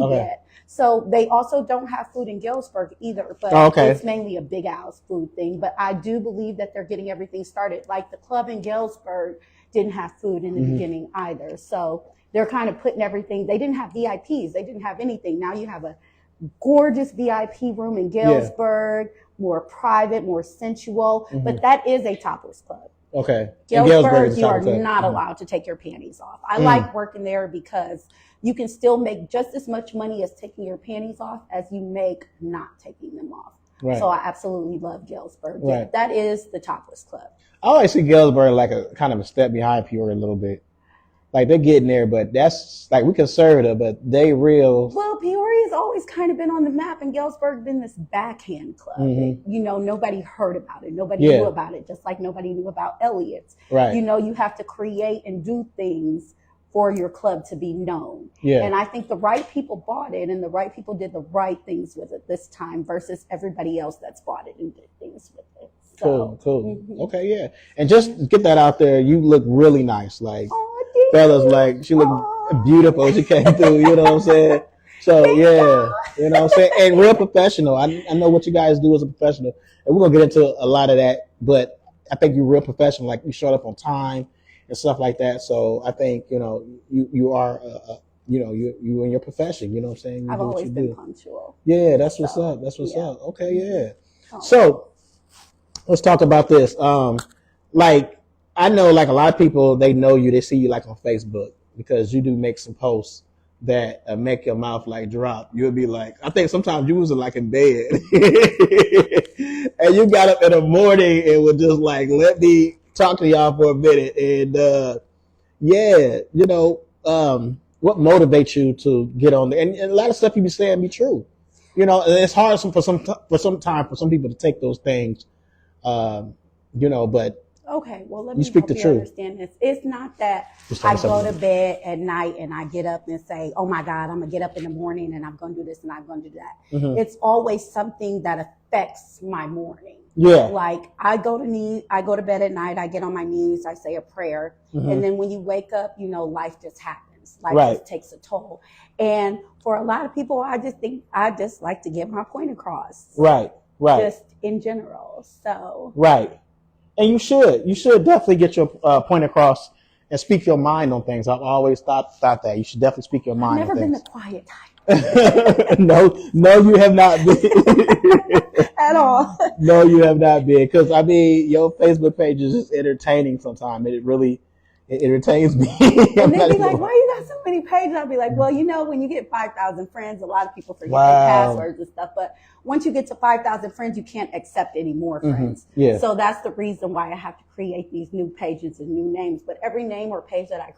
Okay. yet. So they also don't have food in Galesburg either, but it's mainly a Big Al's food thing. But I do believe that they're getting everything started. Like the club in Galesburg didn't have food in the beginning either. So they're kind of putting everything. They didn't have VIPs. They didn't have anything. Now you have a gorgeous VIP room in Galesburg, more private, more sensual. But that is a topless club. Okay. Galesburg, you are not allowed to take your panties off. I like working there because you can still make just as much money as taking your panties off as you make not taking them off. Right. So I absolutely love Galesburg. Right. Yeah, that is the topless club. I always see Galesburg like a kind of a step behind Peoria a little bit. Like they're getting there, but that's like we conservative, but they real. Well, Peoria's always kind of been on the map, and Galesburg been this backhand club. You know, nobody heard about it. Nobody knew about it, just like nobody knew about Elliot's. Right. You know, you have to create and do things for your club to be known. Yeah. And I think the right people bought it, and the right people did the right things with it this time versus everybody else that's bought it and did things with it. So, cool. Okay, yeah. And just get that out there. You look really nice. Like, fellas, like, she looked beautiful. She came through, you know what I'm saying? So, yeah, you know what I'm saying? And real professional. I know what you guys do as a professional. And we're going to get into a lot of that. But I think you're real professional. Like, you showed up on time and stuff like that. So, I think, you know, you are, you know, you in your profession. You know what I'm saying? I've always been punctual. Yeah, that's what's up. That's what's up. Okay, yeah. So, let's talk about this. Like, I know like a lot of people, they know you, they see you like on Facebook because you do make some posts that make your mouth like drop. You'll be like, I think sometimes you was like in bed and you got up in the morning and would just like, let me talk to y'all for a minute. And, yeah, you know, what motivates you to get on there? And a lot of stuff you be saying be true. You know, and it's hard for some people to take those things, you know, but okay, well, let me speak the truth. Understand this. It's not that I go to bed at night and I get up and say, oh my God, I'm going to get up in the morning and I'm going to do this and I'm going to do that. It's always something that affects my morning. Yeah. Like I go to bed at night, I get on my knees, I say a prayer. And then when you wake up, you know, life just happens. Life just takes a toll. And for a lot of people, I just like to get my point across. Right. Just in general. So. Right. And you should definitely get your point across and speak your mind on things. I've always thought that you should definitely speak your mind. I've never been the quiet type. No, you have not been at all. No, you have not been. Because I mean, your Facebook page is just entertaining. Sometimes it entertains me. And they'd be like, "Why you got so many pages?" I'd be like, "Well, you know, when you get 5,000 friends, a lot of people forget their passwords and stuff. But once you get to 5,000 friends, you can't accept any more friends. Yeah. So that's the reason why I have to create these new pages and new names. But every name or page that I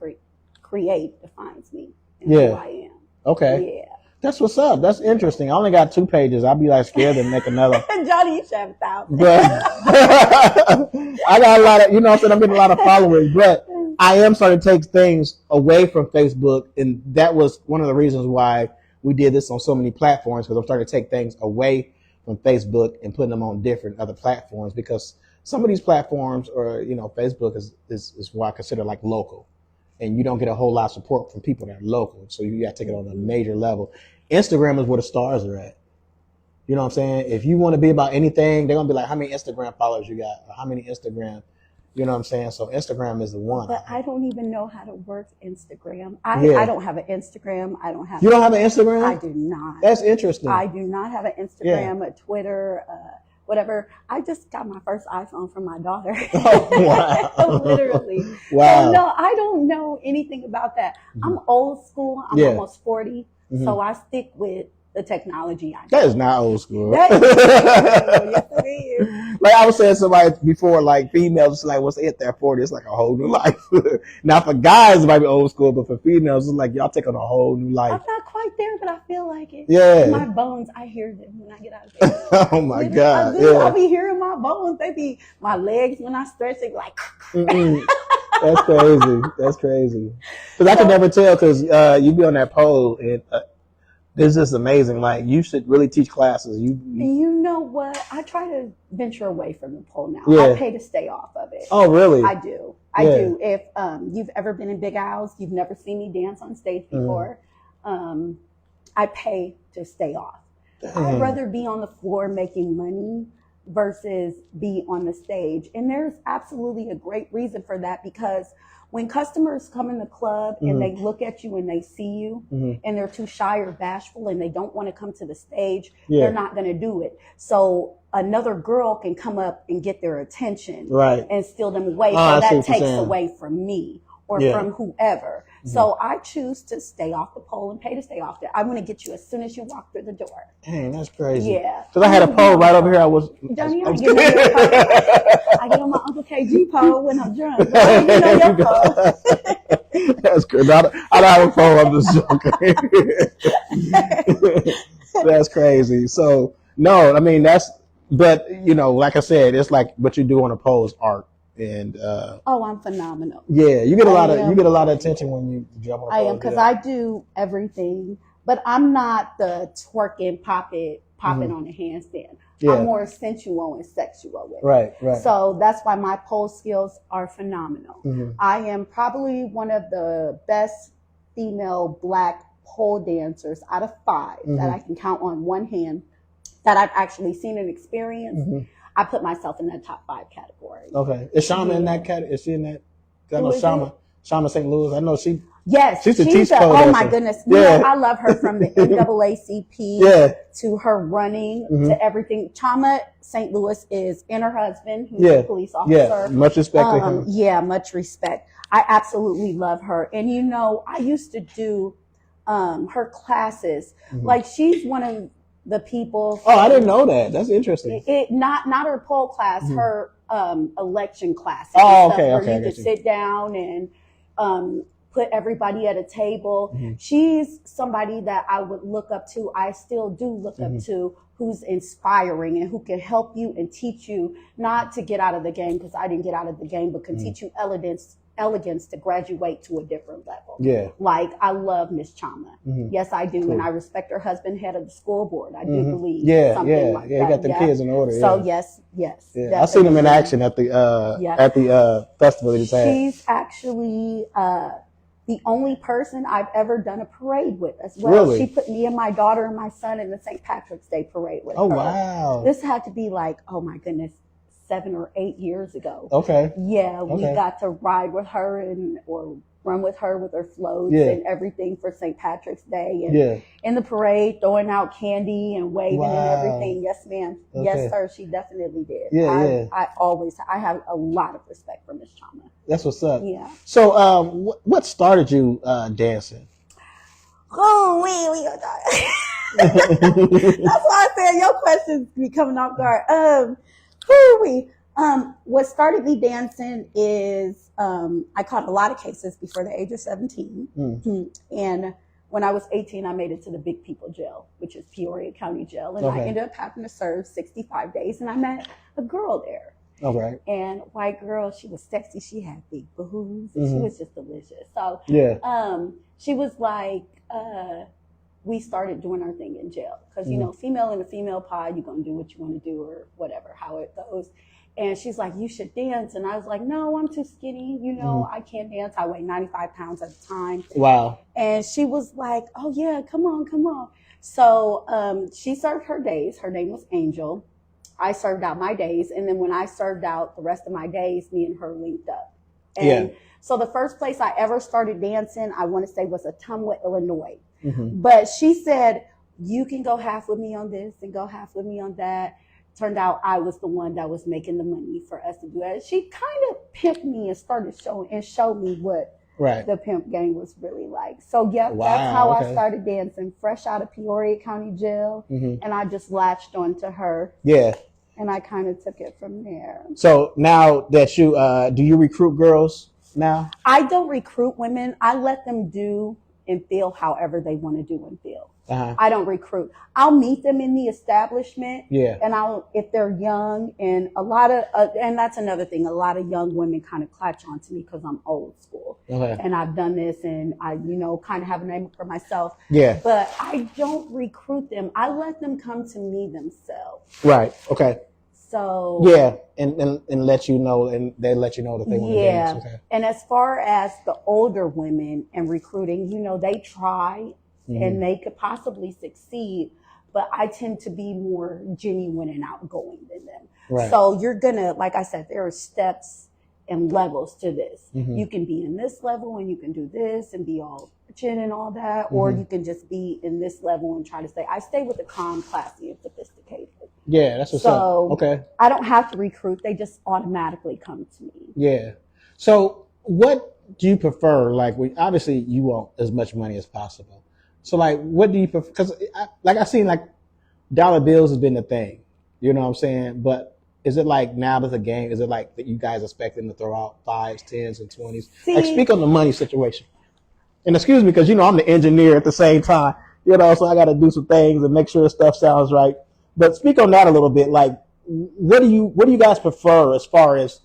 create defines me and who I am. Okay. Yeah. That's what's up. That's interesting. I only got 2 pages. I'll be like scared to make another. Johnny, you should have 1,000. But I got a lot of, you know what I'm saying? I'm getting a lot of followers, but I am starting to take things away from Facebook. And that was one of the reasons why we did this on so many platforms, because I'm starting to take things away from Facebook and putting them on different other platforms, because some of these platforms or, you know, Facebook is what I consider like local, and you don't get a whole lot of support from people that are local. So you got to take it on a major level. Instagram is where the stars are at. You know what I'm saying? If you want to be about anything, they're going to be like, how many Instagram followers you got? Or how many Instagram, you know what I'm saying? So Instagram is the one. But I don't even know how to work Instagram. I don't have an Instagram. I don't have. You don't have an Instagram? I do not. That's interesting. I do not have an Instagram, a Twitter, whatever. I just got my first iPhone from my daughter. Oh, wow. Literally. Wow. So no, I don't know anything about that. I'm old school. I'm almost 40. So I stick with the technology. That is not old school. That is yes, it is. Like I was saying to somebody before, like females, like once they hit that 40, it's like a whole new life. Now for guys, it might be old school, but for females, it's like y'all take on a whole new life. I'm not quite there, but I feel like it. Yeah. My bones, I hear them when I get out of bed. Oh my God. I'll be hearing my bones. They be my legs when I stretch. They be like. That's crazy. That's crazy. Because I can never tell, because you be on that pole and. This is amazing. Like, you should really teach classes. You know what? I try to venture away from the pole now. Yeah. I pay to stay off of it. Oh, really? I do. I do. If you've ever been in Big Al's, you've never seen me dance on stage before. I pay to stay off. I'd rather be on the floor making money versus be on the stage. And there's absolutely a great reason for that, because when customers come in the club and they look at you and they see you and they're too shy or bashful and they don't want to come to the stage, they're not going to do it. So another girl can come up and get their attention and steal them away. So that takes away from me or from whoever. So I choose to stay off the pole and pay to stay off there. I'm going to get you as soon as you walk through the door. Dang, that's crazy. Yeah. Because I had a pole right over here. I get on my Uncle KG pole when I'm drunk. I get on your pole. That's good. I don't have a pole. I'm just joking. That's crazy. So, no, I mean, but, you know, like I said, it's like what you do on a pole is art. And I'm phenomenal. Yeah, you get a lot of attention when you jump on. I am, because I do everything, but I'm not the twerking, popping on the handstand. Yeah. I'm more sensual and sexual with it. Right. So that's why my pole skills are phenomenal. I am probably one of the best female Black pole dancers out of 5 that I can count on one hand that I've actually seen and experienced. I put myself in that top 5 category. Okay. Is Shama in that category? Is she in that? I know Shama St. Louis. I know she. Yes. She's a pole dancer. Oh my goodness. Yeah. I love her, from the NAACP to her running to everything. Shama St. Louis and her husband, who's a police officer. Yeah. Much respect to him. Yeah, much respect. I absolutely love her. And you know, I used to do her classes. Like, she's one of the people. Oh, I didn't know that. That's interesting. Not her pole class, her election class. Oh, okay. Where you could sit down and put everybody at a table. She's somebody that I would look up to. I still do look up to, who's inspiring and who can help you and teach you not to get out of the game, because I didn't get out of the game, but can teach you elegance to graduate to a different level. Yeah. Like, I love Miss Chama. Yes, I do. Cool. And I respect her husband, head of the school board. I do believe something like that. Yeah, you got the kids in order. So yes. Yeah. I seen them in action at the festival they just had. She's actually the only person I've ever done a parade with as well. Really? She put me and my daughter and my son in the St. Patrick's Day parade with her. Oh, wow. This had to be like, oh my goodness, 7 or 8 years ago. Okay. Yeah, we got to ride with her or run with her floats and everything for St. Patrick's Day. And in the parade, throwing out candy and waving and everything. Yes, ma'am. Okay. Yes, sir. She definitely did. I have a lot of respect for Miss Chama. That's what's up. Yeah. So, what started you dancing? Oh, that's why I said your questions be coming off guard. What started me dancing is I caught a lot of cases before the age of 17. And when I was 18, I made it to the Big People Jail, which is Peoria County Jail. And I ended up having to serve 65 days. And I met a girl there. Okay. And white girl, she was sexy. She had big boobs. And she was just delicious. So she was like, we started doing our thing in jail. Because, you know, female in a female pod, you're going to do what you want to do or whatever, how it goes. And she's like, you should dance. And I was like, no, I'm too skinny. You know, I can't dance. I weigh 95 pounds at the time. Wow. And she was like, oh, yeah, come on. So she served her days. Her name was Angel. I served out my days. And then when I served out the rest of my days, me and her linked up. And so the first place I ever started dancing, I want to say, was Ottumwa, Illinois. But she said, you can go half with me on this and go half with me on that. Turned out I was the one that was making the money for us to do that. She kind of pimped me and started showed me what the pimp game was really like. So that's how I started dancing, fresh out of Peoria County Jail. And I just latched onto her. Yeah. And I kind of took it from there. So now that you, do you recruit girls now? I don't recruit women. I let them do and feel however they want to do and feel. I don't recruit. I'll meet them in the establishment. And if they're young, and a lot of, and that's another thing, a lot of young women kind of clutch on to me because I'm old school. And I've done this and I, kind of have a name for myself. But I don't recruit them. I let them come to me themselves. Right. Okay. So. And let you know, and they let you know that they want to dance. Okay. And as far as the older women and recruiting, they try. and they could possibly succeed, but I tend to be more genuine and outgoing than them. Right. So you're gonna, like I said, there are steps and levels to this. You can be in this level and you can do this and be all chin and all that, or you can just be in this level and try to stay. I stay with the calm, classy, and sophisticated. Yeah, that's what's up. Okay. I don't have to recruit; they just automatically come to me. Yeah. So, what do you prefer? Like, obviously, you want as much money as possible. So, like, what do you prefer? Because, I seen like dollar bills has been the thing. You know what I'm saying? But is it like now there's a game? Is it like that you guys expecting to throw out 5s, 10s, and 20s? Like, speak on the money situation. And excuse me, because I'm the engineer at the same time. So I got to do some things and make sure stuff sounds right. But speak on that a little bit. Like, what do you guys prefer as far as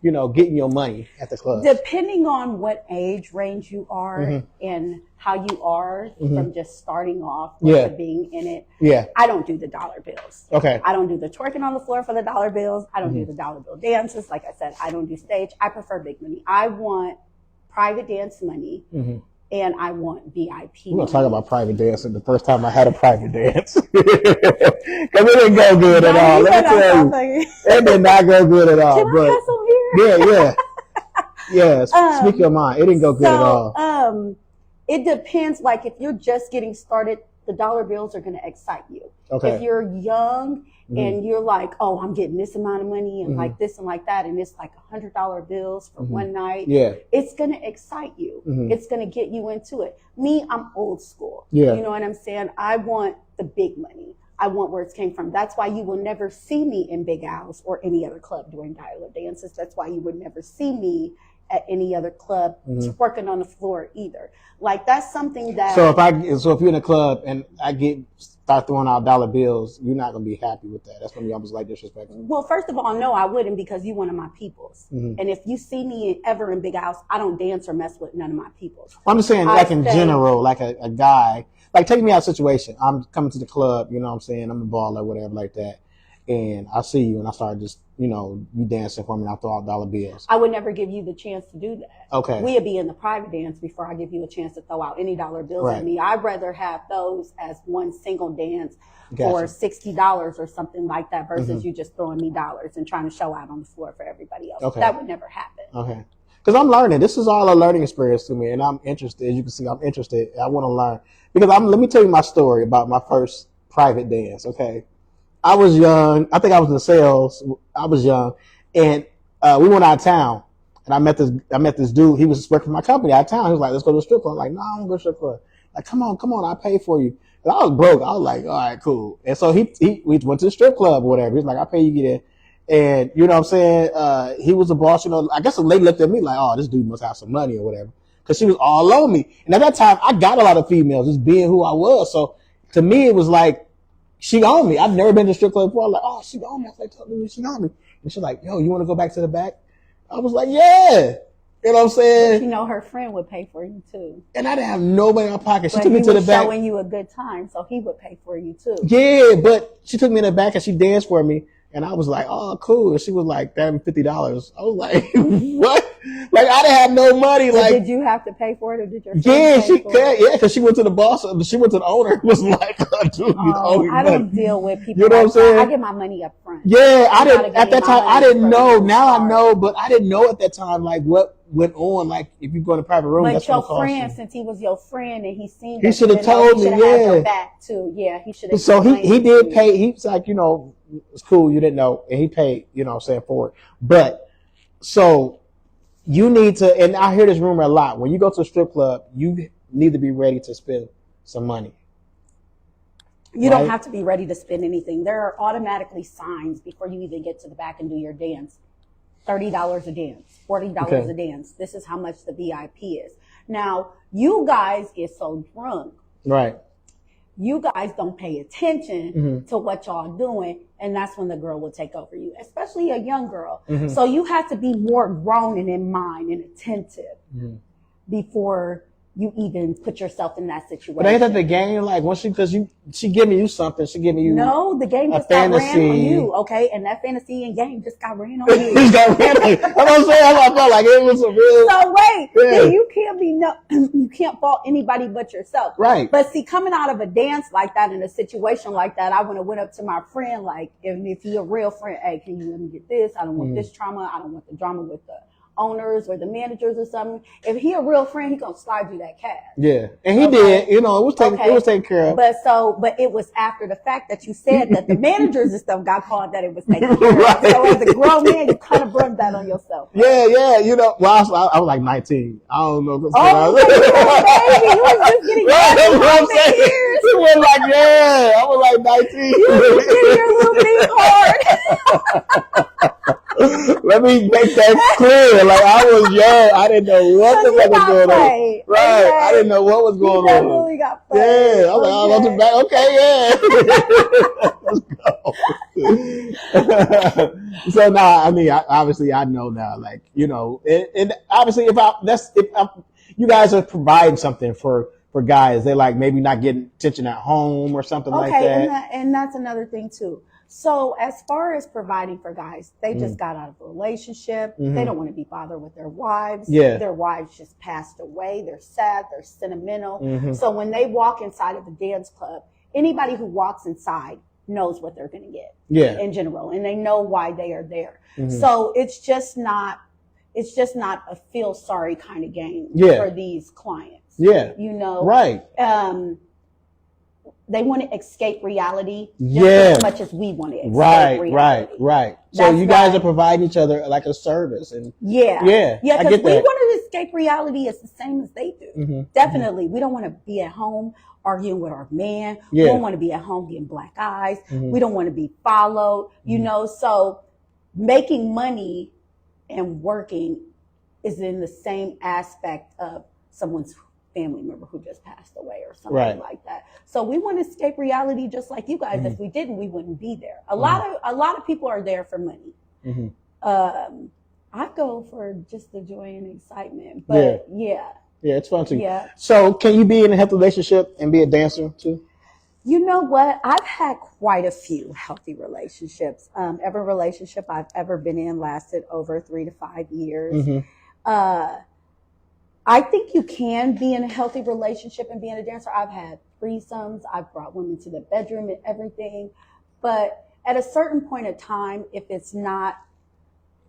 getting your money at the club? Depending on what age range you are and how you are from just starting off to being in it. Yeah. I don't do the dollar bills. Okay. I don't do the twerking on the floor for the dollar bills. I don't do the dollar bill dances. Like I said, I don't do stage. I prefer big money. I want private dance money. And I want VIP. We're going to talk about private dancing. The first time I had a private dance. Because it didn't go good at all. Let me tell you. It did not go good at all. Can I have some here? Yeah. Speak your mind. It didn't go good at all. It depends. Like, if you're just getting started, the dollar bills are going to excite you. Okay. If you're young and you're like, oh, I'm getting this amount of money and like this and like that, and it's like $100 bills for one night, it's going to excite you. It's going to get you into it. Me, I'm old school. Yeah. You know what I'm saying? I want the big money. I want where it came from. That's why you will never see me in Big Al's or any other club doing dollar dances. That's why you would never see me at any other club working on the floor either. Like, that's something that. So if you're in a club and I start throwing out dollar bills, you're not gonna be happy with that. That's gonna be almost like disrespectful. Well, first of all, no, I wouldn't, because you one of my peoples. And if you see me ever in Big House, I don't dance or mess with none of my peoples. I'm just saying, like in general, like a guy, like take me out of situation. I'm coming to the club, you know what I'm saying? I'm a baller, whatever like that. And I see you and I start just, you dancing for me and I throw out dollar bills. I would never give you the chance to do that. Okay. We'd be in the private dance before I give you a chance to throw out any dollar bills at me. I'd rather have those as one single dance for $60 or something like that versus you just throwing me dollars and trying to show out on the floor for everybody else. Okay. That would never happen. Okay. Because I'm learning. This is all a learning experience to me, and I'm interested. As you can see, I'm interested. I want to learn. Because let me tell you my story about my first private dance, okay? I was young. I think I was in sales. I was young. And we went out of town. And I met this dude. He was working for my company out of town. He was like, let's go to the strip club. I'm like, no, I don't go to the strip club. Like, come on, I'll pay for you. And I was broke. I was like, all right, cool. And so we went to the strip club or whatever. He's like, I'll pay you to get in. And you know what I'm saying? He was a boss, I guess the lady looked at me like, oh, this dude must have some money or whatever. Cause she was all over me. And at that time, I got a lot of females just being who I was. So to me, it was like, she owned me. I've never been to a strip club before. I was like, oh, she owned me. I was like, tell me she owned me. And she's like, yo, you want to go back to the back? I was like, yeah. You know what I'm saying? Her friend would pay for you too. And I didn't have no money in my pocket. She but took me to the back. Showing you a good time, so he would pay for you too. Yeah, but she took me in the back and she danced for me. And I was like, oh, cool. And she was like, damn, $50. I was like, what? Like, I didn't have no money. So like, did you have to pay for it, or did your friend pay for it? Yeah, because she went to the boss. She went to the owner. It was like, dude, I don't deal with people. You know what I'm saying? I get my money up front. Yeah, I didn't at that time. I didn't know. Now I know, but I didn't know at that time like what went on. Like if you go in a private room, but that's your what cost friend, you. since he was your friend and he seen, he should have told me. Yeah, your back too. Yeah, he should have. So he did pay. He was like, it's cool. You didn't know, and he paid. You know, what I'm saying, for it. But so you need to, and I hear this rumor a lot. When you go to a strip club, you need to be ready to spend some money. You don't have to be ready to spend anything. There are automatically signs before you even get to the back and do your dance. $30 a dance, $40 a dance. This is how much the VIP is. Now, you guys get so drunk. Right. You guys don't pay attention to what y'all doing, and that's when the girl will take over you, especially a young girl. So you have to be more grown and in mind and attentive before you even put yourself in that situation. But ain't that the game? Like once she giving you something, she giving you no, the game just got ran on you, okay? And that fantasy and game just got ran on you. It got ran on you. That's what I'm saying. I felt like it was a real. So wait, then you can't fault anybody but yourself, right? But see, coming out of a dance like that in a situation like that, I would have went up to my friend like, if you're a real friend, hey, can you let me get this? I don't want this trauma. I don't want the drama with the owners or the managers or something. If he a real friend, he gonna slide you that cash. Yeah, and he did. You know, it was taken care of. But it was after the fact that you said that the managers and stuff got called that it was taken care of. So as a grown man, you kind of brought that on yourself. Right? Yeah. You know, well, I was like 19. I don't know. Baby, you was just getting years. He was like, I was like 19. You was getting your little thing hard. Let me make that clear. Like I was young, I didn't know what the fuck was going on. Right, okay. I didn't know what was going on. Got played. Yeah, I was like, oh, okay, yeah. Let's go. So now, I mean, obviously, I know now. Like you know, and obviously, if you guys are providing something for guys, they like maybe not getting attention at home or something like that. And that's another thing too. So as far as providing for guys, they just got out of a relationship. They don't want to be bothered with their wives. Yeah. Their wives just passed away. They're sad. They're sentimental. So when they walk inside of a dance club, anybody who walks inside knows what they're going to get in general. And they know why they are there. So it's just not a feel sorry kind of game for these clients. Yeah. You know? Right. They want to escape reality just as much as we want to escape reality. Right. So you guys are providing each other like a service, and because we want to escape reality as the same as they do. Definitely, we don't want to be at home arguing with our man. We don't want to be at home getting black eyes. We don't want to be followed. You know, so making money and working is in the same aspect of someone's family member who just passed away or something like that. So we want to escape reality just like you guys. If we didn't, we wouldn't be there. A lot of people are there for money. I go for just the joy and excitement. But yeah, it's fun too. Yeah. So can you be in a healthy relationship and be a dancer too? You know what? I've had quite a few healthy relationships. Every relationship I've ever been in lasted over 3 to 5 years. I think you can be in a healthy relationship and being a dancer. I've had threesomes. I've brought women to the bedroom and everything. But at a certain point of time, if it's not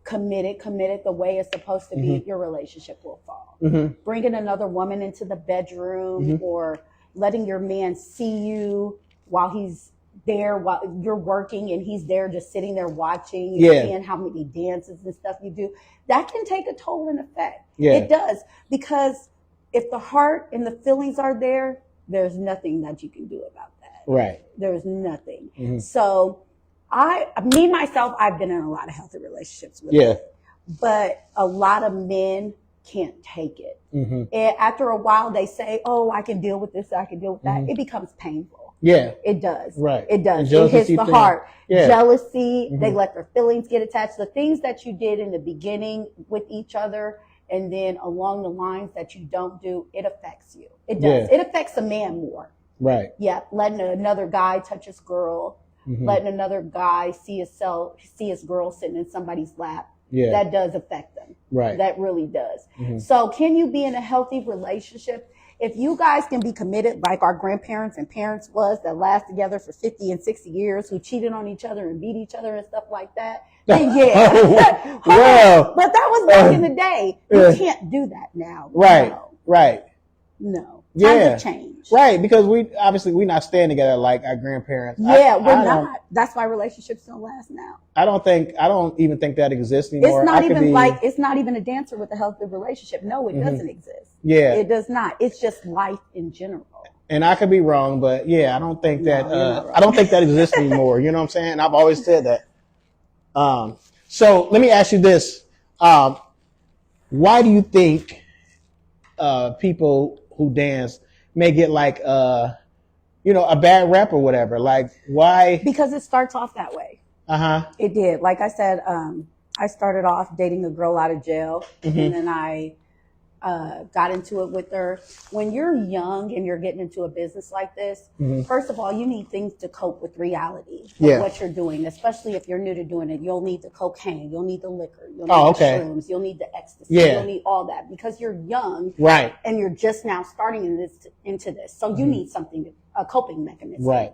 committed the way it's supposed to be, your relationship will fall. Bringing another woman into the bedroom or letting your man see you while he's there, while you're working and he's there just sitting there watching and seeing how many dances and stuff you do, that can take a toll and effect. It does, because if the heart and the feelings are there, there's nothing that you can do about that. Right. There's nothing. So myself, I've been in a lot of healthy relationships with men, but a lot of men can't take it. And after a while they say, oh, I can deal with this, I can deal with that. It becomes painful. Yeah. It does. Right. It does. It hits the heart. Jealousy, they let their feelings get attached. The things that you did in the beginning with each other and then along the lines that you don't do, it affects you. It does. It affects a man more. Right. Yeah. Letting another guy touch his girl, letting another guy see his girl sitting in somebody's lap. Yeah. That does affect them. Right. That really does. So can you be in a healthy relationship? If you guys can be committed like our grandparents and parents was that last together for 50 and 60 years, who cheated on each other and beat each other and stuff like that, then well, but that was back in the day. You can't do that now. Right. No. Right. No. Times have changed. Right, because we're not staying together like our grandparents. Yeah, we're not. That's why relationships don't last now. I don't even think that exists anymore. It's not even a dancer with a healthy relationship. No, it doesn't exist. Yeah. It does not. It's just life in general. And I could be wrong, but I don't think I don't think that exists anymore. You know what I'm saying? I've always said that. So let me ask you this. Why do you think people who dance may get like a bad rep or whatever? Like, why? Because it starts off that way. It did. Like I said, I started off dating a girl out of jail, and then I got into it with her. When you're young and you're getting into a business like this, first of all, you need things to cope with reality of what you're doing, especially if you're new to doing it. You'll need the cocaine, you'll need the liquor, you'll need the shrooms, you'll need the ecstasy, you'll need all that because you're young, right? And you're just now starting into this. So you need something, a coping mechanism, right?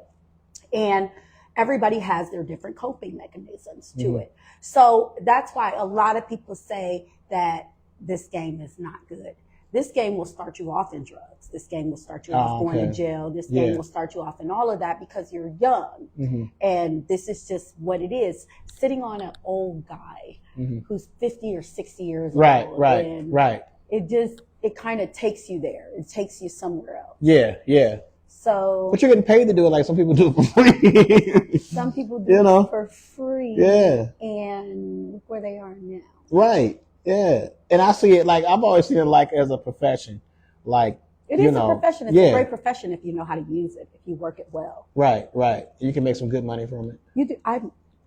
And everybody has their different coping mechanisms to it. So that's why a lot of people say that this game is not good. This game will start you off in drugs. This game will start you off going to jail. This game will start you off in all of that because you're young. And this is just what it is. Sitting on an old guy who's 50 or 60 years old. Right. It kind of takes you there. It takes you somewhere else. Yeah. So, but you're getting paid to do it like some people do it for free. Some people do it for free. Yeah. And look where they are now. Right. Yeah. And I see it like, I've always seen it like as a profession. Like, it is a profession. It's a great profession if you know how to use it, if you work it well. Right. You can make some good money from it. You do.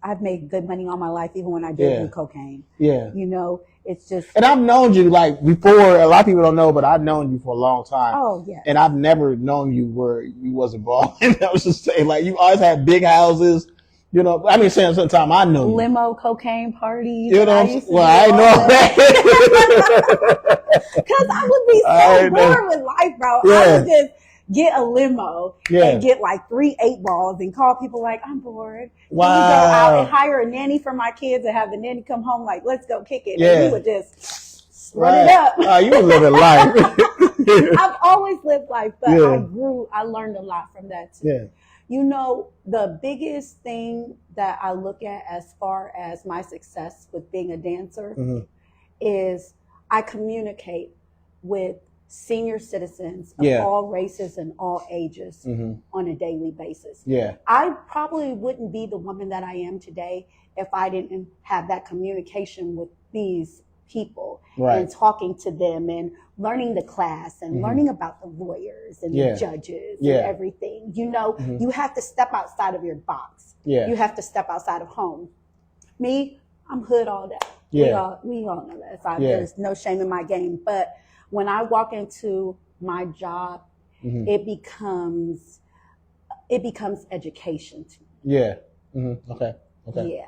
I've made good money all my life, even when I did do cocaine. Yeah. You know, it's just. And I've known you like before. A lot of people don't know, but I've known you for a long time. Oh yeah. And I've never known you where you wasn't balling. I was just saying, like, you always had big houses. You know, I mean, saying sometime I know limo cocaine parties. You know, I know that. Because I would be so bored with life, bro. Yeah. I would just get a limo and get like 3 8-balls and call people like, I'm bored. Wow. Can we go out and hire a nanny for my kids and have the nanny come home like, let's go kick it. And we would just run it up. Oh, you were living life. I've always lived life, but I learned a lot from that too. Yeah. You know, the biggest thing that I look at as far as my success with being a dancer is I communicate with senior citizens of all races and all ages on a daily basis. Yeah. I probably wouldn't be the woman that I am today if I didn't have that communication with these people and talking to them and learning the class and learning about the lawyers and the judges and everything. You know, you have to step outside of your box. Yeah. You have to step outside of home. Me, I'm hood all day. Yeah. We all know that. So there's no shame in my game. But when I walk into my job, it becomes education to me. Yeah. Okay. Yeah.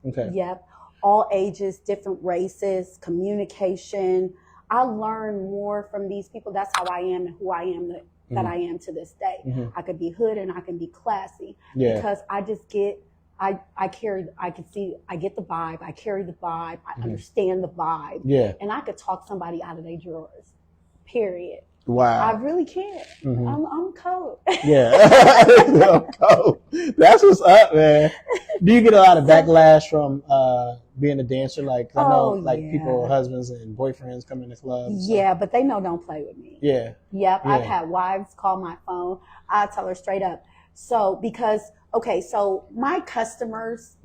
Okay. Yep. All ages, different races, communication. I learn more from these people. That's how I am and who I am that I am to this day. I could be hood and I can be classy because I just get, I get the vibe. I carry the vibe. I understand the vibe. Yeah. And I could talk somebody out of their drawers, period. Wow. I really can. I'm cold. Yeah. I'm cold. That's what's up, man. Do you get a lot of backlash from being a dancer? Like, I know people, husbands and boyfriends come in the club. Yeah, but they know don't play with me. Yeah. Yep. Yeah. I've had wives call my phone. I tell her straight up. So so my customers,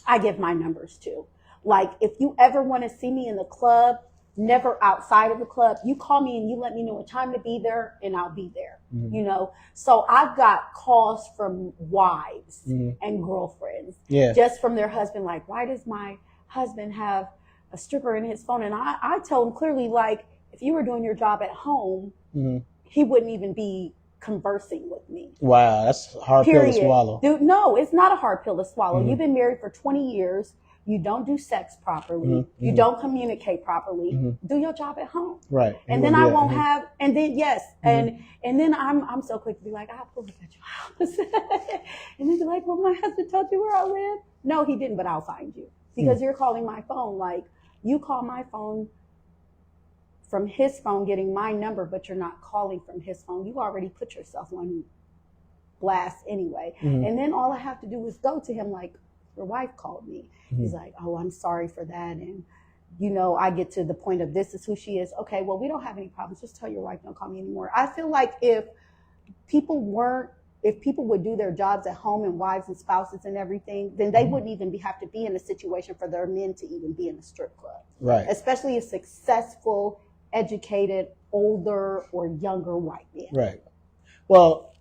I give my numbers to. Like, if you ever want to see me in the club, never outside of the club, you call me and you let me know what time to be there and I'll be there. You know, so I've got calls from wives and girlfriends just from their husband. Like, why does my husband have a stripper in his phone? And I tell him clearly, like, if you were doing your job at home, he wouldn't even be conversing with me. Wow, that's a hard pill to swallow. Dude, no, it's not a hard pill to swallow. You've been married for 20 years. You don't do sex properly. You don't communicate properly. Do your job at home. Right. And then I won't have, and then, and then I'm so quick to be like, I'll pull up at your house. And then be like, well, my husband told you where I live. No, he didn't, but I'll find you. Because you're calling my phone. Like, you call my phone from his phone getting my number, but you're not calling from his phone. You already put yourself on blast anyway. And then all I have to do is go to him like, your wife called me. He's like, oh, I'm sorry for that. And, you know, I get to the point of this is who she is. Okay, well, we don't have any problems. Just tell your wife don't call me anymore. I feel like if people would do their jobs at home and wives and spouses and everything, then they wouldn't even have to be in a situation for their men to even be in a strip club. Right. Especially a successful, educated, older or younger white man. Right. Well,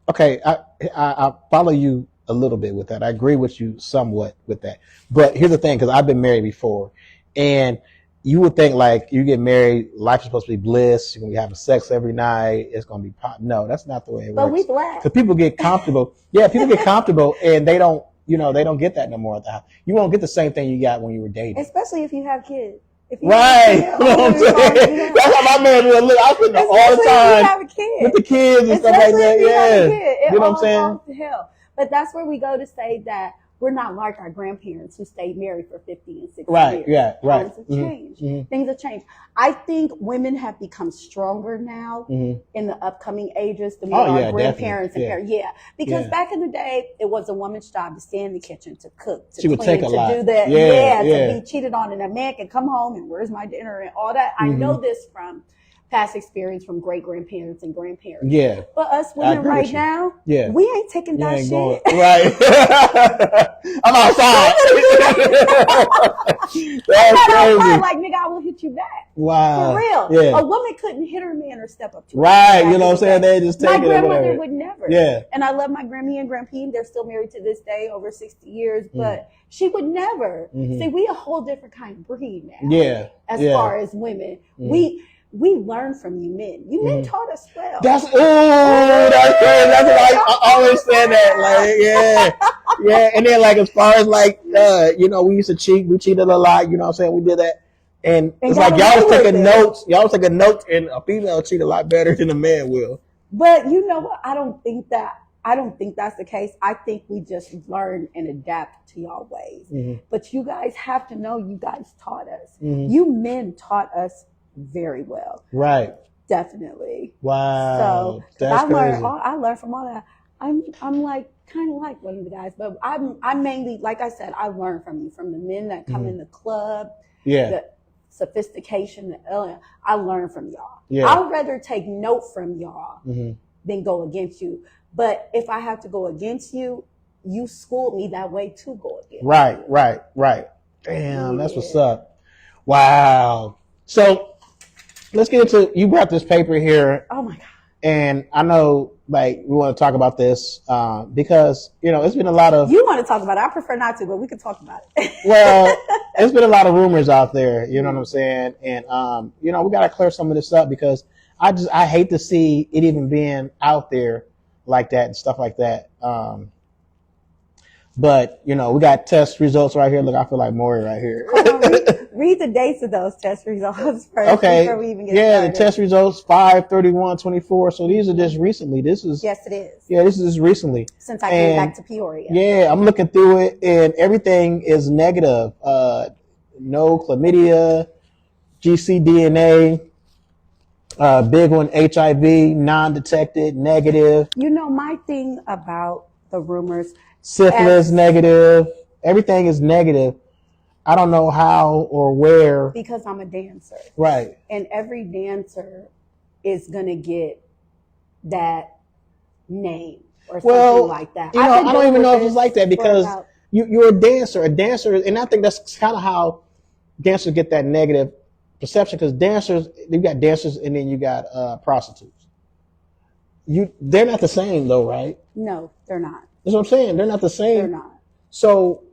okay, I follow you a little bit with that. I agree with you somewhat with that. But here's the thing, because I've been married before, and you would think like you get married, life is supposed to be bliss. You're gonna be having sex every night. It's gonna be pop. No, that's not the way it works. But we black. Because people get comfortable. Yeah, people get comfortable, and they don't. They don't get that no more at the house. You won't get the same thing you got when you were dating. Especially if you have kids. Right. You know what I'm saying? That's how my man would look. I spend all the time with the kids and stuff like that. Yeah. You know what I'm saying? To hell. But that's where we go to say that we're not like our grandparents who stayed married for 50 and 60 years. Right, yeah, right. Things have changed. Things have changed. I think women have become stronger now in the upcoming ages than our grandparents and parents. Yeah, because back in the day, it was a woman's job to stay in the kitchen, to cook, to clean, to do that. To be cheated on, and a man can come home and where's my dinner and all that. I know this from past experience from great grandparents and grandparents. Yeah. But us women right now, we ain't taking that shit. Right. I'm outside. That's crazy. Like, nigga, I will hit you back. Wow. For real. Yeah. A woman couldn't hit her man or step up to her. Right. You know what I'm saying? They just take it. My grandmother would never. Yeah. And I love my Grammy and Grandpa. They're still married to this day, over 60 years, but she would never. See, we a whole different kind of breed now. Yeah. As far as women. We learn from you men. You men taught us well. That's crazy. That's why I always say that. Like, yeah. And then like as far as like we used to cheat. We cheated a lot. You know what I'm saying? We did that. And it's like y'all was taking notes. Y'all was taking notes, and a female cheat a lot better than a man will. But you know what? I don't think that's the case. I think we just learn and adapt to y'all ways. But you guys have to know you guys taught us. You men taught us very well. Right. Definitely. Wow. So that's crazy. I learned from all that. I'm like kind of like one of the guys, but I'm mainly, like I said, I learn from you, from the men that come in the club. Yeah. The sophistication, I learn from y'all. Yeah. I'd rather take note from y'all than go against you. But if I have to go against you, you schooled me that way to go against you. Right. Damn, that's what's up. Wow. So let's get into, you brought this paper here. Oh my God. And I know like we want to talk about this because, it's been a lot of. You want to talk about it. I prefer not to, but we can talk about it. Well, it's been a lot of rumors out there, you know what I'm saying? And, we got to clear some of this up because I hate to see it even being out there like that and stuff like that. But, we got test results right here. Look, I feel like Maury right here. Read the dates of those test results first before we even get started. The test results, 5/31/24. So these are just recently. Yes, it is. Yeah, this is just recently. Since I came back to Peoria. Yeah, I'm looking through it, and everything is negative. No chlamydia, GCDNA, big one, HIV, non-detected, negative. My thing about the rumors. Syphilis, negative. Everything is negative. I don't know how or where. Because I'm a dancer. Right. And every dancer is going to get that name or something like that. I don't even know if it's like that because you're a dancer. And I think that's kind of how dancers get that negative perception because dancers, you got dancers and then you got prostitutes. They're not the same though, right? No, they're not. That's what I'm saying. They're not the same. They're not. So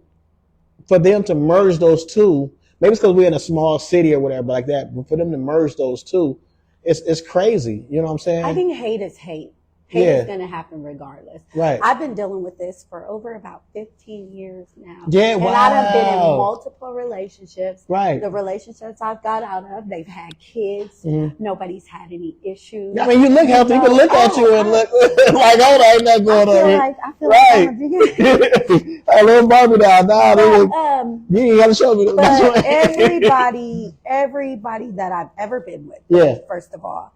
for them to merge those two, maybe it's because we're in a small city or whatever like that, but for them to merge those two, it's crazy. You know what I'm saying? I think hate is hate. Hate is going to happen regardless. Right. I've been dealing with this for over about 15 years now. Yeah, wow. And I've been in multiple relationships. Right. The relationships I've got out of, they've had kids. Nobody's had any issues. I mean, you look healthy. You can look at you and look like, oh, ain't nothing going on here. I feel like hey, little Barbie down. You ain't got to show me. But everybody that I've ever been with, first of all,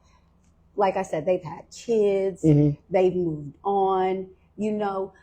like I said, they've had kids, they've moved on,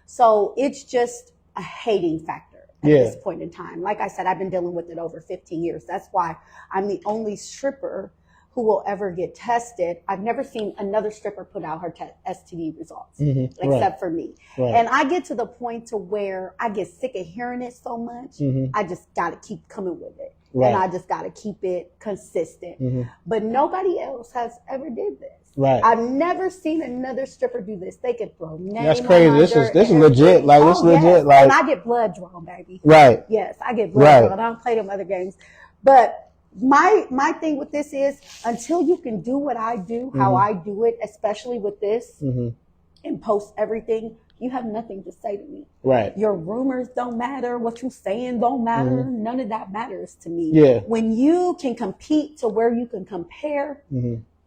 so it's just a hating factor at this point in time. Like I said, I've been dealing with it over 15 years. That's why I'm the only stripper who will ever get tested. I've never seen another stripper put out her STD results, except for me. Right. And I get to the point to where I get sick of hearing it so much, I just got to keep coming with it. Right. And I just got to keep it consistent. But nobody else has ever did this. Right. I've never seen another stripper do this. They could throw names. That's crazy. This is legit. Like this legit. Yes. Like, and I get blood drawn, baby. Right. Yes, I get blood drawn. I don't play them other games, but my thing with this is until you can do what I do, how I do it, especially with this, and post everything, you have nothing to say to me. Right. Your rumors don't matter. What you saying don't matter. None of that matters to me. Yeah. When you can compete to where you can compare,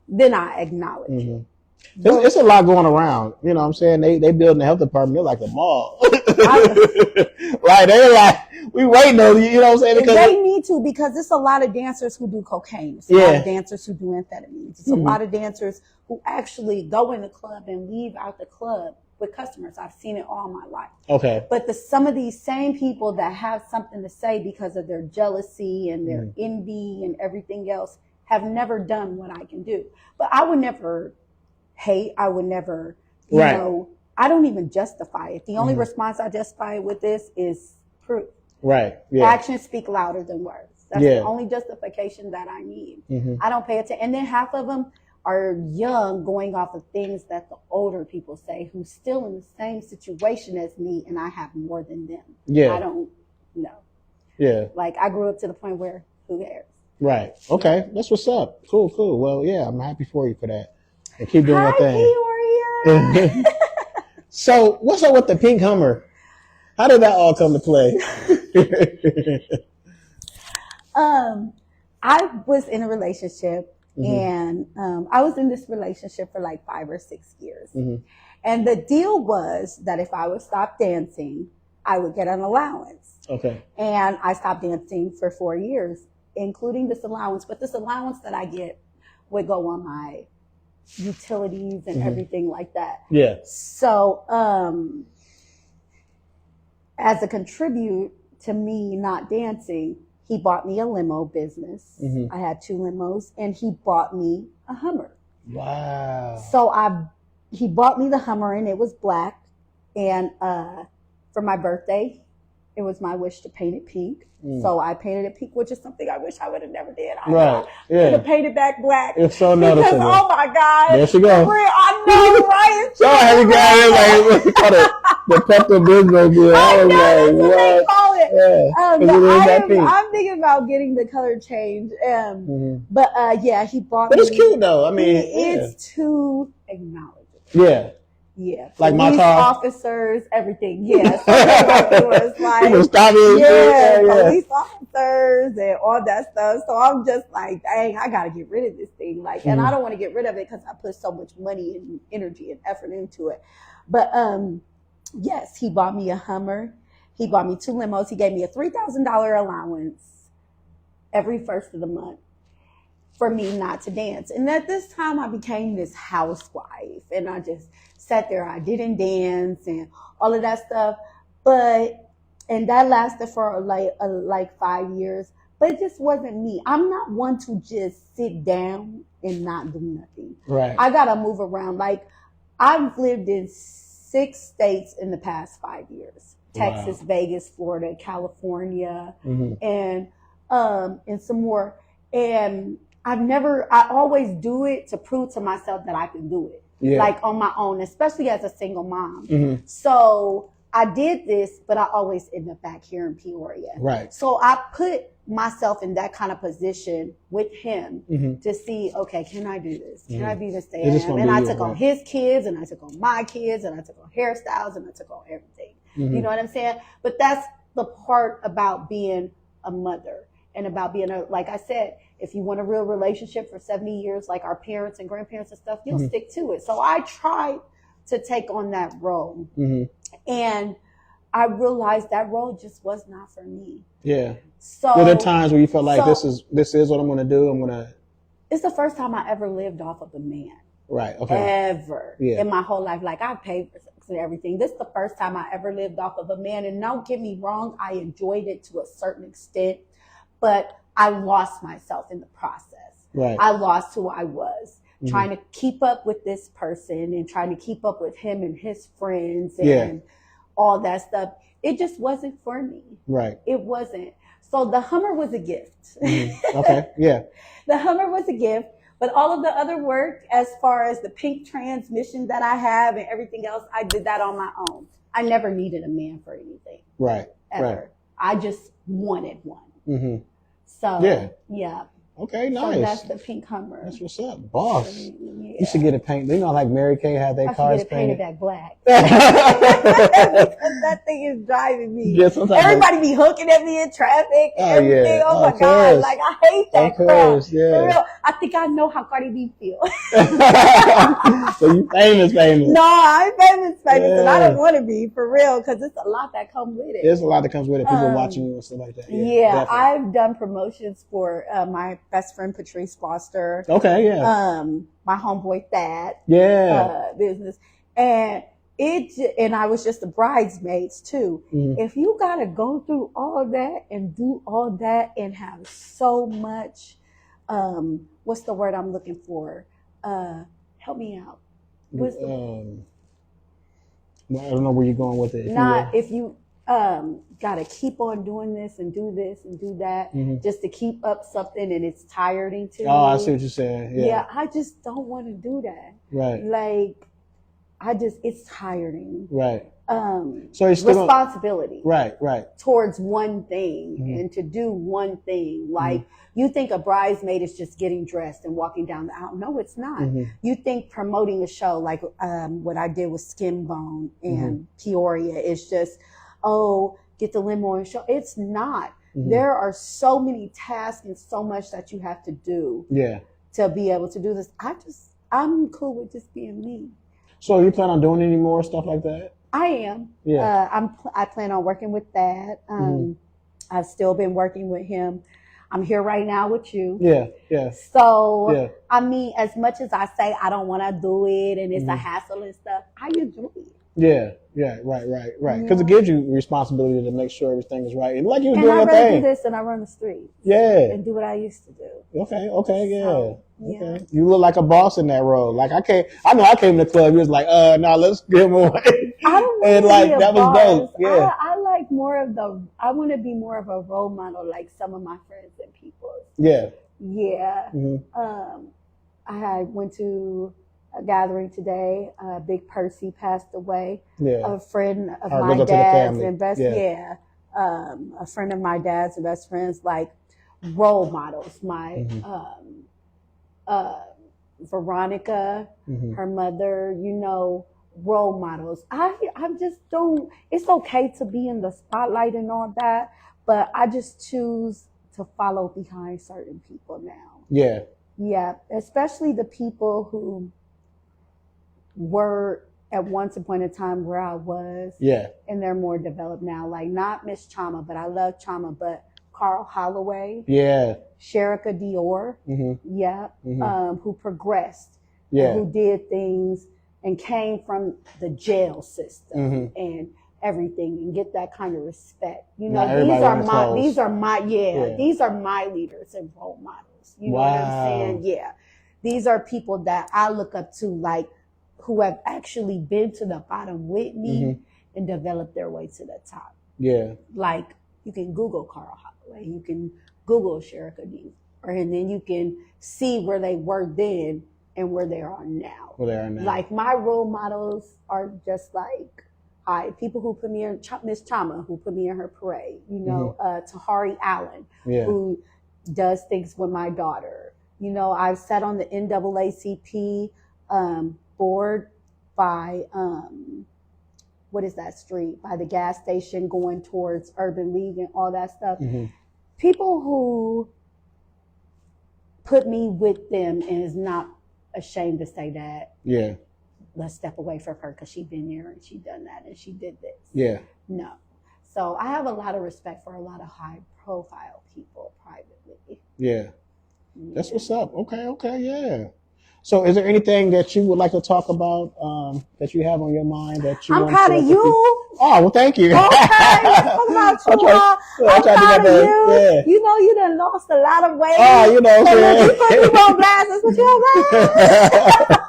then I acknowledge it. It's a lot going around. You know what I'm saying? They building the health department. They're like a mall. Like, they're like, we waiting on you. You know what I'm saying? Because they need to, because it's a lot of dancers who do cocaine. It's a lot of dancers who do amphetamines. It's a lot of dancers who actually go in the club and leave out the club with customers. I've seen it all my life. Okay. But some of these same people that have something to say because of their jealousy and their envy and everything else have never done what I can do. But I would never hate. I would never, you know, I don't even justify it. The only response I justify with this is proof. Right. Yeah. Actions speak louder than words. That's the only justification that I need. I don't pay attention. And then half of them are young, going off of things that the older people say, who's still in the same situation as me, and I have more than them. Yeah. I don't know. Yeah. Like, I grew up to the point where, who cares? Right. Okay. That's what's up. Cool. Well, yeah, I'm happy for you for that. And keep doing your thing. Peoria. So, what's up with the pink Hummer? How did that all come to play? I was in a relationship. And I was in this relationship for like 5 or 6 years. And the deal was that if I would stop dancing, I would get an allowance. Okay. And I stopped dancing for 4 years, including this allowance. But this allowance that I get would go on my utilities and everything like that. Yeah. So as a contribute to me not dancing, he bought me a limo business. I had 2 limos, and he bought me a Hummer. Wow. So he bought me the Hummer, and it was black. And for my birthday, it was my wish to paint it pink. So I painted it pink, which is something I wish I would have never did. I should have painted back black. It's so noticeable. Because, oh my God. There she goes. I know, right? So I had to go like, the Pepto-Bismol deal. I know, that's what what they call it. Yeah, I'm thinking about getting the color change. But yeah, he bought me. But it's cute though. I mean, it's too acknowledgeable. Yeah. Yeah. Like my police car. officers, everything. Yeah. So it was like, police officers and all that stuff. So I'm just like, dang, I got to get rid of this thing. Like, and I don't want to get rid of it because I put so much money and energy and effort into it. But yes, he bought me a Hummer. He bought me 2 limos. He gave me a $3,000 allowance every first of the month for me not to dance. And at this time, I became this housewife, and I just sat there. I didn't dance and all of that stuff. And that lasted for like 5 years, but it just wasn't me. I'm not one to just sit down and not do nothing. Right. I got to move around. Like, I've lived in 6 states in the past 5 years. Texas, Vegas, Florida, California, and some more. And I always do it to prove to myself that I can do it. Yeah. Like on my own, especially as a single mom. So I did this, but I always end up back here in Peoria. Right. So I put myself in that kind of position with him to see, okay, can I do this? Can I be this day? And I took on his kids, and I took on my kids, and I took on hairstyles, and I took on everything. You know what I'm saying? But that's the part about being a mother and about being like I said, if you want a real relationship for 70 years, like our parents and grandparents and stuff, you'll stick to it. So I tried to take on that role. And I realized that role just was not for me. Yeah. So were there times where you felt like this is what I'm going to do? It's the first time I ever lived off of a man. Right. Okay. Ever in my whole life. Like, I paid for sex and everything. This is the first time I ever lived off of a man. And don't get me wrong, I enjoyed it to a certain extent, but I lost myself in the process. Right. I lost who I was. Trying to keep up with this person and trying to keep up with him and his friends and all that stuff. It just wasn't for me. Right. It wasn't. So the Hummer was a gift. Okay. Yeah. The Hummer was a gift. But all of the other work, as far as the pink transmission that I have and everything else, I did that on my own. I never needed a man for anything. Right. Ever. Right. I just wanted one. So, yeah. Okay, nice. So that's the pink Hummer. That's what's up, boss. Yeah. You should get it painted. You know, like Mary Kay had their cars painted back black. Because that thing is driving me. Yeah, everybody be hooking at me in traffic. Everything. Oh my God! Like I hate that crap. Yeah. For real, I think I know how Cardi B feels. So you famous? No, I'm famous, and I don't want to be for real because it's a lot that comes with it. There's a lot that comes with it. People watching you and stuff like that. Yeah, I've done promotions for my best friend Patrice Foster. Okay, yeah. My homeboy Thad. Yeah. Business, and I was just the bridesmaids too. Mm-hmm. If you gotta go through all that and do all that and have so much, what's the word I'm looking for? Help me out. What's I don't know where you're going with it. If you gotta keep on doing this and do that just to keep up something and it's tiring to me. Oh, I see what you're saying. Yeah, I just don't want to do that. Right. Like, it's tiring. Right. So it's responsibility. Right. Towards one thing and to do one thing. Like, you think a bridesmaid is just getting dressed and walking down the aisle. No, it's not. You think promoting a show like what I did with Skin Bone and Peoria is just, get the limo and show. It's not. There are so many tasks and so much that you have to do to be able to do this. I'm cool with just being me. So you plan on doing any more stuff like that? I am. Yeah. I plan on working with that. I've still been working with him. I'm here right now with you. Yeah. So, I mean, as much as I say I don't want to do it and it's a hassle and stuff, I enjoy it. Yeah, right. Because it gives you responsibility to make sure everything is right. And like you were doing your thing. And I do this and I run the streets. Yeah. And do what I used to do. Okay, yeah. Okay. You look like a boss in that role. Like I know I came to the club, you was like, no, let's give him away. I don't and like that boss. Was dope. Yeah. I like I want to be more of a role model like some of my friends and people. Yeah. Yeah. I went to a gathering today. Big Percy passed away. Yeah. A friend of my dad's and best. Yeah. A friend of my dad's and best friends, like role models. My Veronica, her mother. Role models. I just don't. It's okay to be in the spotlight and all that, but I just choose to follow behind certain people now. Yeah. Yeah. Especially the people who were at once upon a time where I was. Yeah. And they're more developed now. Like not Miss Chama, but I love Chama, but Carl Holloway. Yeah. Sherika Dior. Yeah. Who progressed. Yeah. Who did things and came from the jail system and everything and get that kind of respect. These are my leaders and role models. You know what I'm saying? Yeah. These are people that I look up to, like, who have actually been to the bottom with me and developed their way to the top. Yeah. Like, you can Google Carl Holloway. You can Google Sherika Dior. And then you can see where they were then and where they are now. Like, my role models are just like, people who put me in, Miss Chama, who put me in her parade, Tahari Allen, who does things with my daughter. I've sat on the NAACP board by, what is that street? By the gas station going towards Urban League and all that stuff. People who put me with them and is not ashamed to say that. Yeah. Let's step away from her because she's been there and she done that and she did this. Yeah. No. So I have a lot of respect for a lot of high profile people privately. Yeah. That's what's up. Okay, yeah. So is there anything that you would like to talk about that you have on your mind that you I'm proud of you. Oh, well, thank you. Okay, let's talk about you. I'm proud of you. Yeah. You done lost a lot of weight. Oh, you put me on glasses. What you have?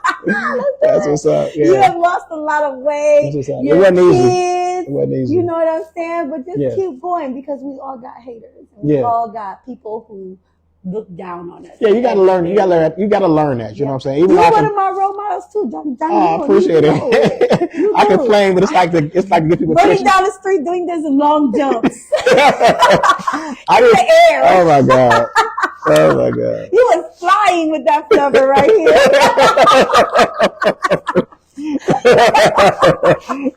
That's what's up. Yeah. You have lost a lot of weight. That's what's up. Your it wasn't kids, easy. It wasn't easy. You know what I'm saying? But just keep going because we all got haters. And we all got people who look down on us. Yeah, you gotta learn. You gotta learn that. You know what I'm saying? Even you're one of my role models too, Johnny. I appreciate it. I complain, but it's like to get people running down the street doing this long jumps. The air. Oh my god. Oh my god. You was flying with that flubber right here.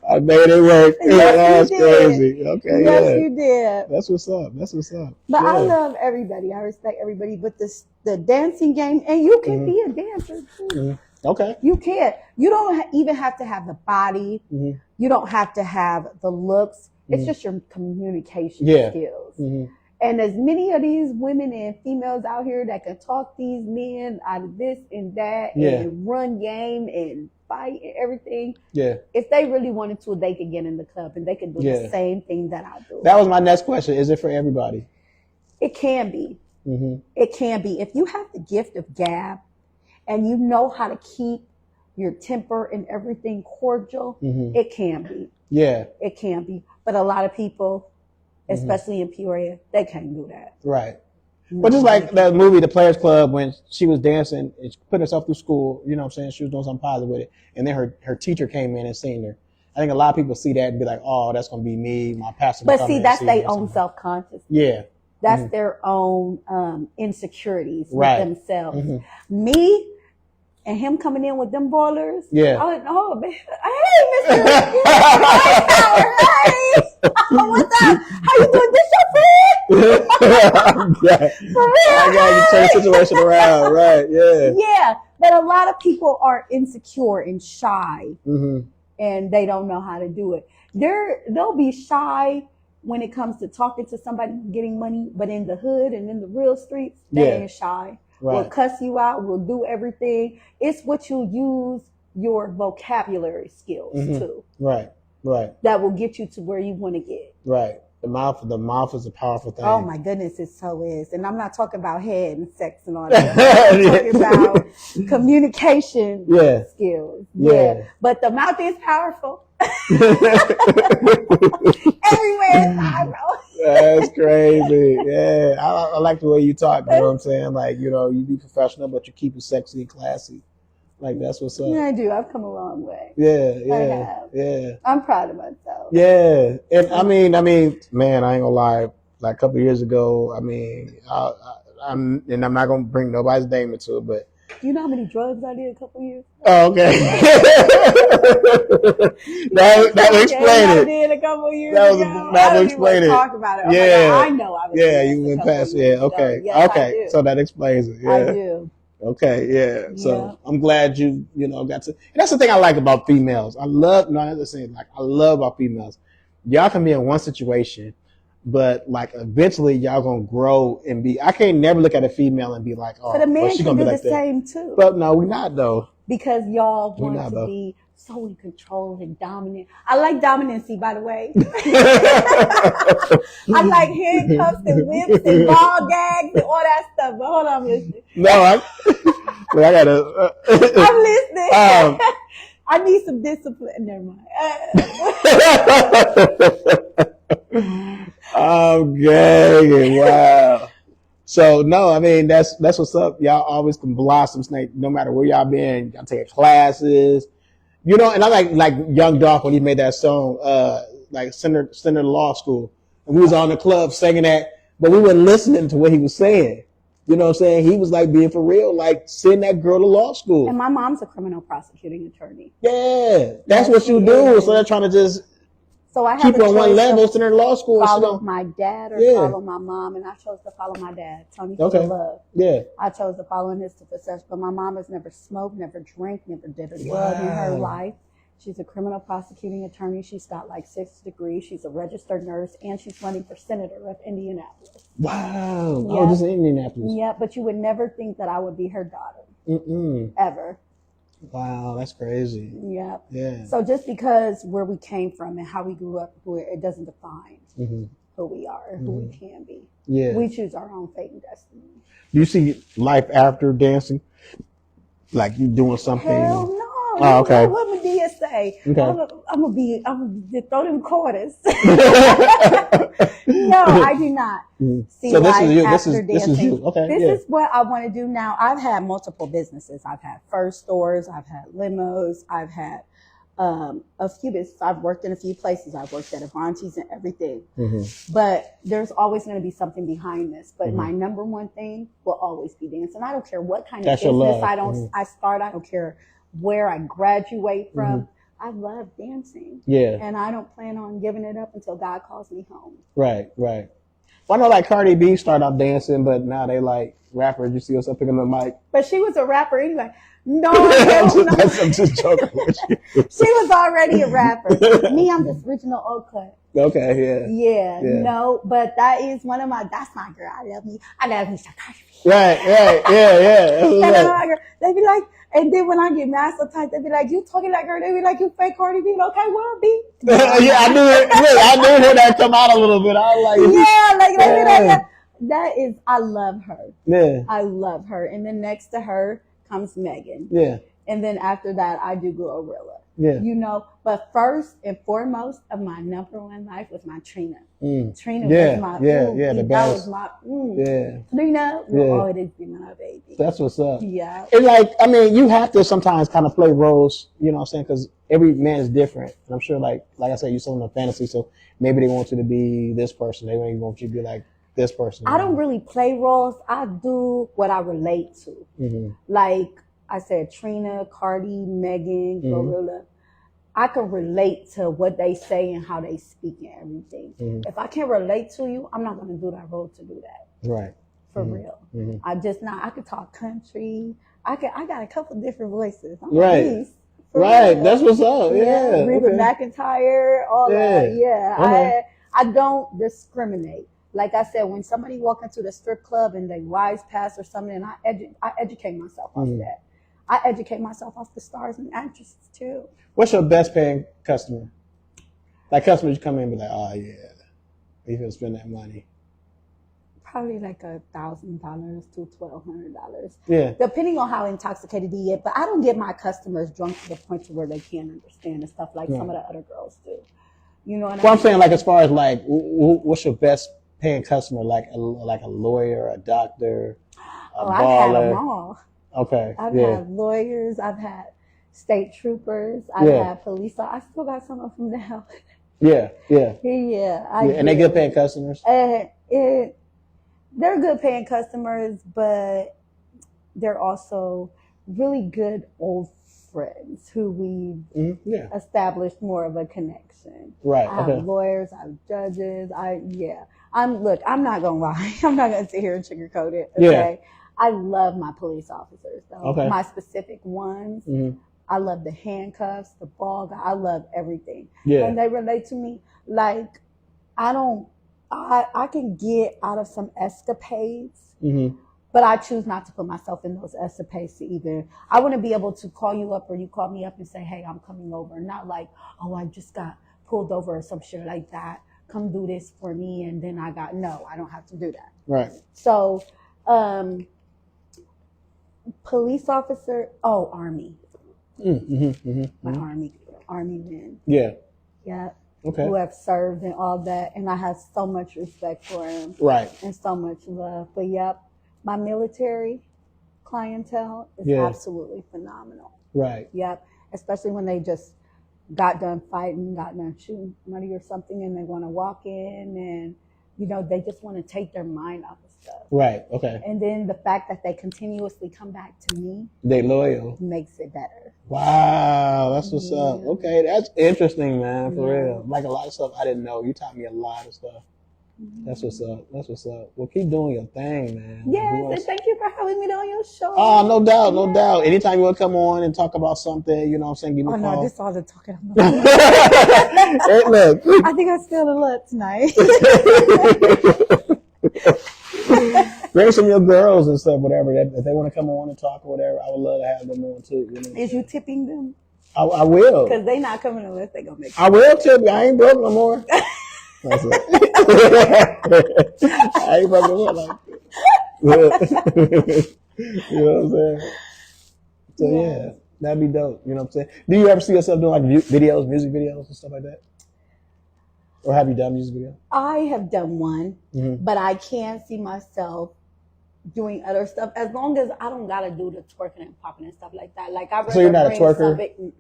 I made it work. Yes, That's crazy. Okay, yes, you did. That's what's up. That's what's up. But I love everybody. I respect everybody. But the dancing game, and you can be a dancer too. Mm-hmm. Okay. You can. You don't even have to have the body. Mm-hmm. You don't have to have the looks. It's just your communication skills. Mm-hmm. And as many of these women and females out here that can talk these men out of this and that and run game and fight and everything. Yeah. If they really wanted to, they could get in the club and they could do the same thing that I do. That was my next question. Is it for everybody? It can be. Mm-hmm. It can be. If you have the gift of gab and you know how to keep your temper and everything cordial, it can be. Yeah. It can be. But a lot of people, especially in Peoria, they can't do that. Right. But just like that movie, The Players Club, when she was dancing and she put herself through school, you know what I'm saying? She was doing something positive with it. And then her teacher came in and seen her. I think a lot of people see that and be like, oh, that's going to be me, my pastor. But see, that's their own self-consciousness. Yeah. That's their own insecurities with themselves. Me and him coming in with them boilers. Yeah. I went, oh, man. Hey, Mr. Hey. What's up? How you doing? This your friend? For real? I got to turn the situation around. Right. Yeah. Yeah. But a lot of people are insecure and shy. And they don't know how to do it. They'll be shy when it comes to talking to somebody getting money, but in the hood and in the real streets, they ain't shy. Right. We'll cuss you out. We'll do everything. It's what you use your vocabulary skills to. Right. Right. That will get you to where you want to get. Right. The mouth is a powerful thing. Oh my goodness, it so is. And I'm not talking about head and sex and all that. I'm talking about communication skills. Yeah. But the mouth is powerful. Everywhere is powerful. That's crazy. Yeah. I like the way you talk, you know what I'm saying? Like, you know, you be professional, but you keep it sexy and classy. Like, that's what's up. Yeah, I do. I've come a long way. Yeah. I have. Yeah. I'm proud of myself. Yeah. And I mean, man, I ain't gonna lie. Like a couple of years ago, I mean, I'm not gonna bring nobody's name into it, but you know how many drugs I did a couple of years ago? Oh, okay. that would explain it. I did a couple of years ago. That would explain it. Talk about it. Yeah. I know I was. Yeah, you went past. Yeah. Okay. Yes, okay. So that explains it. Yeah. I do. Okay, yeah. So I'm glad you got to. And that's the thing I like about females. I love about females. Y'all can be in one situation, but like eventually y'all gonna grow and be. I can't never look at a female and be like, oh, but a man she can gonna do be like the same too. But no, we're not though. Because y'all want to be so in control and dominant. I like dominancy, by the way. I like handcuffs and whips and ball gags and all that stuff. But hold on, I'm listening. No, I gotta. I'm listening. I need some discipline. Never mind. I'm gagging. Wow. So no, I mean that's what's up. Y'all always can blossom snake no matter where y'all been. Y'all take classes. You know, and I like Young Dolph when he made that song, like Center Law School. And we was on the club singing that, but we weren't listening to what he was saying. You know what I'm saying? He was like being for real, like send that girl to law school. And my mom's a criminal prosecuting attorney. Yeah, that's what you do. So they're trying to just keep on one level, send her to law school. Follow my dad or follow my mom, and I chose to follow my dad, Tony Love. Yeah. I chose to follow in his footsteps, but my mom has never smoked, never drank, never did a drug in her life. She's a criminal prosecuting attorney. She's got like 6 degrees. She's a registered nurse, and she's running for senator of Indianapolis. Wow. Yep. Oh, just in Indianapolis. Yeah, but you would never think that I would be her daughter. Ever. Wow, that's crazy. Yeah. Yeah. So just because where we came from and how we grew up, it doesn't define who we are, who we can be. Yeah. We choose our own fate and destiny. You see life after dancing? Like you doing something? Hell no. Oh, okay. What Medea say? Okay. I'm gonna throw them quarters. No, I do not. See so this life is you. after This is you. Okay. This is what I want to do now. I've had multiple businesses. I've had first stores. I've had limos. I've had a few businesses. I've worked in a few places. I've worked at Avanti's and everything. But there's always going to be something behind this. But my number one thing will always be dancing. I don't care what kind of business I start. I don't care where I graduate from. I love dancing. Yeah. And I don't plan on giving it up until God calls me home. Right. Well, I know like Cardi B started off dancing, but now they like rappers. You see herself picking the mic. But she was a rapper anyway. No, I'm just joking with you. She was already a rapper. Me, I'm just original old cut. Okay, yeah. No, but that's my girl. I love me some Cardi B. Right, yeah. They be like, and then when I get mad sometimes, they be like, you talking like her. They be like, you fake Cardi B. Okay, well, B. Yeah, I knew it. I knew hear that come out a little bit. I was like, that is, I love her. Yeah. I love her. And then next to her comes Megan. Yeah. And then after that, I do Glorilla. Yeah. You know, but first and foremost of my number one life was my Trina. Trina was my the best. That was my Trina will always be my baby. That's what's up. Yeah. And like, I mean, you have to sometimes kind of play roles, you know what I'm saying? Because every man is different. And I'm sure like I said, you're selling a fantasy, so maybe they want you to be this person. They maybe want you to be like this person. I don't really play roles. I do what I relate to. Like I said, Trina, Cardi, Megan, Glorilla. I can relate to what they say and how they speak and everything. If I can't relate to you, I'm not going to do that role to do that. Right. For real. I could talk country. I got a couple different voices. I'm right. Right. Real. That's what's up. Yeah. Reba McEntire, all that. Yeah. I don't discriminate. Like I said, when somebody walk into the strip club and they wise pass or something, I educate myself off of that. I educate myself off the stars and actresses too. What's your best paying customer? Like customers you come in and be like, oh yeah, you can spend that money. Probably like $1,000 to $1,200. Yeah. Depending on how intoxicated he is. But I don't get my customers drunk to the point to where they can't understand and stuff like some of the other girls do. You know what I mean? I'm saying, like as far as like, what's your best paying customer? Like a lawyer, a doctor, a baller? I've had them all. Okay. I've had lawyers. I've had state troopers. I've had police. I still got some of them now. Yeah. And they good paying customers? They're good paying customers, but they're also really good old friends who we established more of a connection. Right. I have lawyers. I have judges. I'm not gonna lie. I'm not gonna sit here and sugarcoat it. Okay. Yeah. I love my police officers though. Okay. My specific ones. I love the handcuffs, the ball. I love everything. Yeah. And they relate to me. Like I can get out of some escapades, but I choose not to put myself in those escapades to either. I want to be able to call you up or you call me up and say, hey, I'm coming over. Not like, oh, I just got pulled over or some shit like that. Come do this for me. And then I don't have to do that. Right. So, police officer, Army. My Army men. Yeah. Yeah. Okay. Who have served and all that. And I have so much respect for them. Right. And so much love. But my military clientele is absolutely phenomenal. Right. Yep. Especially when they just got done fighting, got done shooting somebody or something, and they want to walk in and, they just want to take their mind off of stuff. Right. Okay. And then the fact that they continuously come back to me. They loyal. Makes it better. Wow. That's what's up. Okay. That's interesting, man. For real. Like a lot of stuff I didn't know. You taught me a lot of stuff. That's what's up. Well, keep doing your thing, man. Yes, and thank you for having me on your show. Oh, no doubt. Anytime you want to come on and talk about something, you know what I'm saying, give me a call. No, this all the talking. Hey, look. I think I spilled a lot tonight. Bring some of your girls and stuff, whatever. If they want to come on and talk or whatever, I would love to have them on too. Is you tipping them? I will. Because they not coming unless they gonna make it. I will tip you. I ain't broke no more. That's it. I ain't broke no more. You know what I'm saying? So That'd be dope. You know what I'm saying? Do you ever see yourself doing like videos, music videos and stuff like that? Or have you done music videos? I have done one, but I can see myself doing other stuff as long as I don't gotta do the twerking and popping and stuff like that. Like so you're not a twerker?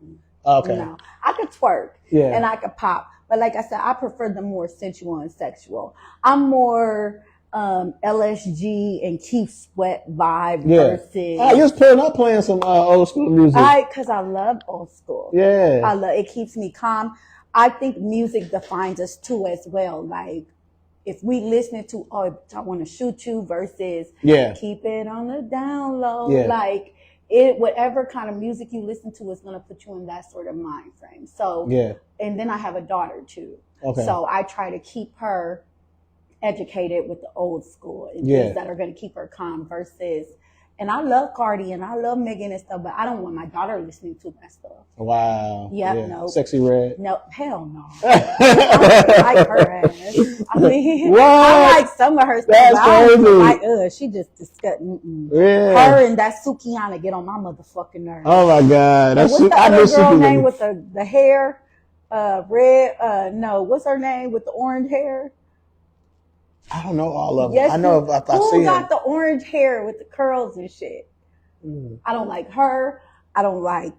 Okay. No, I could twerk yeah. and I could pop, but like I said, I prefer the more sensual and sexual. I'm more LSG and Keith Sweat vibe versus. You was playing some old school music. Because I love old school. Yeah. I love it. Keeps me calm. I think music defines us too as well. Like if we listening to I want to shoot you versus keep it on the down low. Yeah. Like it, whatever kind of music you listen to is gonna put you in that sort of mind frame. So and then I have a daughter too. Okay. So I try to keep her educated with the old school and things that are going to keep her calm versus, and I love Cardi and I love Megan and stuff, but I don't want my daughter listening to that stuff. Wow. No. Sexy Red. No, hell no. I like her ass. I mean, I like some of her stuff. That's crazy. Like, she just disgusting. Yeah. Her and that Sukihana get on my motherfucking nerves. Oh my God. What's the other girl name with the hair? Red. No, what's her name with the orange hair? I don't know all of them. Yes, I know if I see who got the orange hair with the curls and shit. I don't like her. I don't like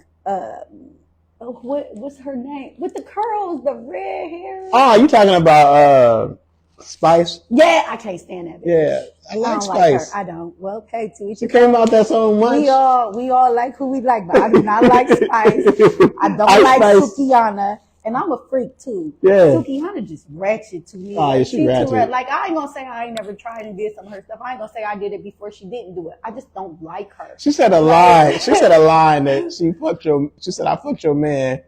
what's her name with the curls, the red hair. Oh, you talking about Spice? Yeah, I can't stand that bitch. Yeah, I like Spice. Like her. I don't. Well, okay, too. She came out that so much. We all like who we like, but I do not like Spice. I don't like Sukihana. And I'm a freak too. Yeah. Sukihana just ratchet to me. Oh, yeah, she ratchet. Like, I ain't gonna say I ain't never tried and did some of her stuff. I ain't gonna say I did it before she didn't do it. I just don't like her. She said a line. She said a line that she said, I fucked your man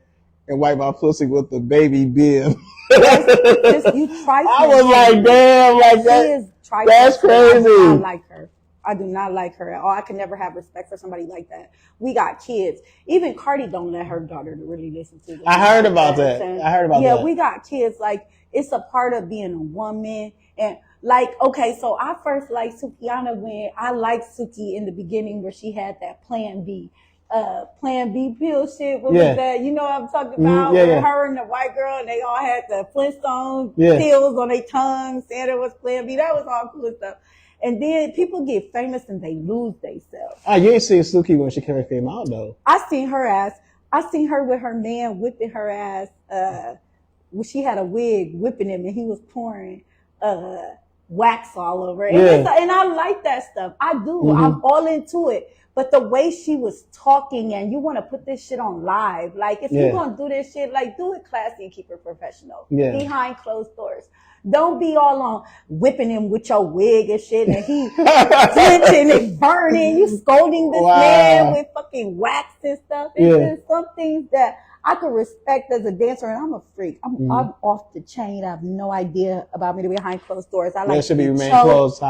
and wiped my pussy with the baby bib. You trifling. I was like, damn, like that. That's crazy. I do not like her. I do not like her at all. I can never have respect for somebody like that. We got kids. Even Cardi don't let her daughter to really listen to them. I heard about that. Yeah, we got kids. Like, it's a part of being a woman. And like, okay, so I first liked Sukihana when I liked Suki in the beginning where she had that Plan B pill shit. What was that? You know what I'm talking about? Her and the white girl, and they all had the Flintstone pills on their tongue saying it was Plan B. That was all cool stuff. And then people get famous and they lose themselves. You ain't seen Suki when she came out though. I seen her ass. I seen her with her man whipping her ass. When she had a wig whipping him and he was pouring wax all over it. And I like that stuff. I do. I'm all into it. But the way she was talking, and you want to put this shit on live. Like, if you're going to do this shit, like, do it classy and keep it professional. Behind closed doors. Don't be all on whipping him with your wig and shit, and he flinching and burning. You scolding this man with fucking wax and stuff. It's just some things that I could respect as a dancer, and I'm a freak. I'm off the chain. I have no idea about me to be behind closed doors. I like to be choked.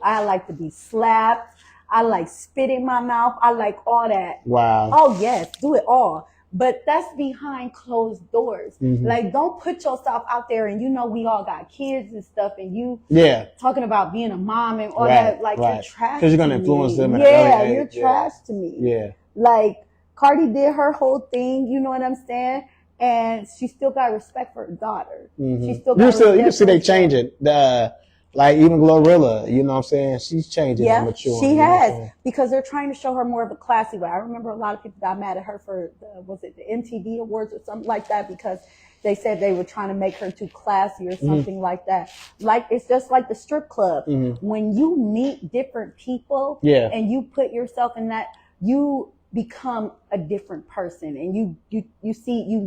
I like to be slapped. I like spit in my mouth. I like all that. Wow. Oh yes, do it all. But that's behind closed doors. Like, don't put yourself out there, and you know we all got kids and stuff, and you talking about being a mom and all that. Like, you're trash. Because you're gonna influence them. You're trash to me. Yeah. Like, Cardi did her whole thing. You know what I'm saying? And she still got respect for her daughter. She still got you can see they changing. Like even Glorilla, you know what I'm saying? She's changing and maturing. She has, because they're trying to show her more of a classy way. I remember a lot of people got mad at her for, the MTV Awards or something like that, because they said they were trying to make her too classy or something like that. Like, it's just like the strip club. When you meet different people and you put yourself in that, you become a different person, and you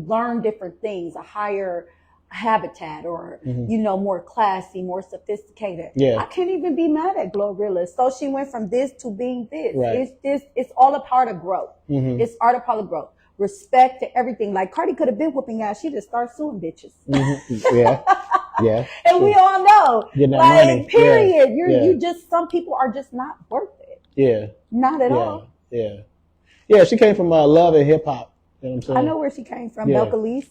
learn different things, a higher habitat, or more classy, more sophisticated. I can't even be mad at Glorilla. So she went from this to being this. It's all a part of growth. It's all a part of growth. Respect to everything. Like, Cardi could have been whooping ass. She just started suing bitches. And we all know, like, money. Period. You just, some people are just not worth it. Not at all. She came from love and hip hop. You know what I'm saying? I know where she came from, Belcalis.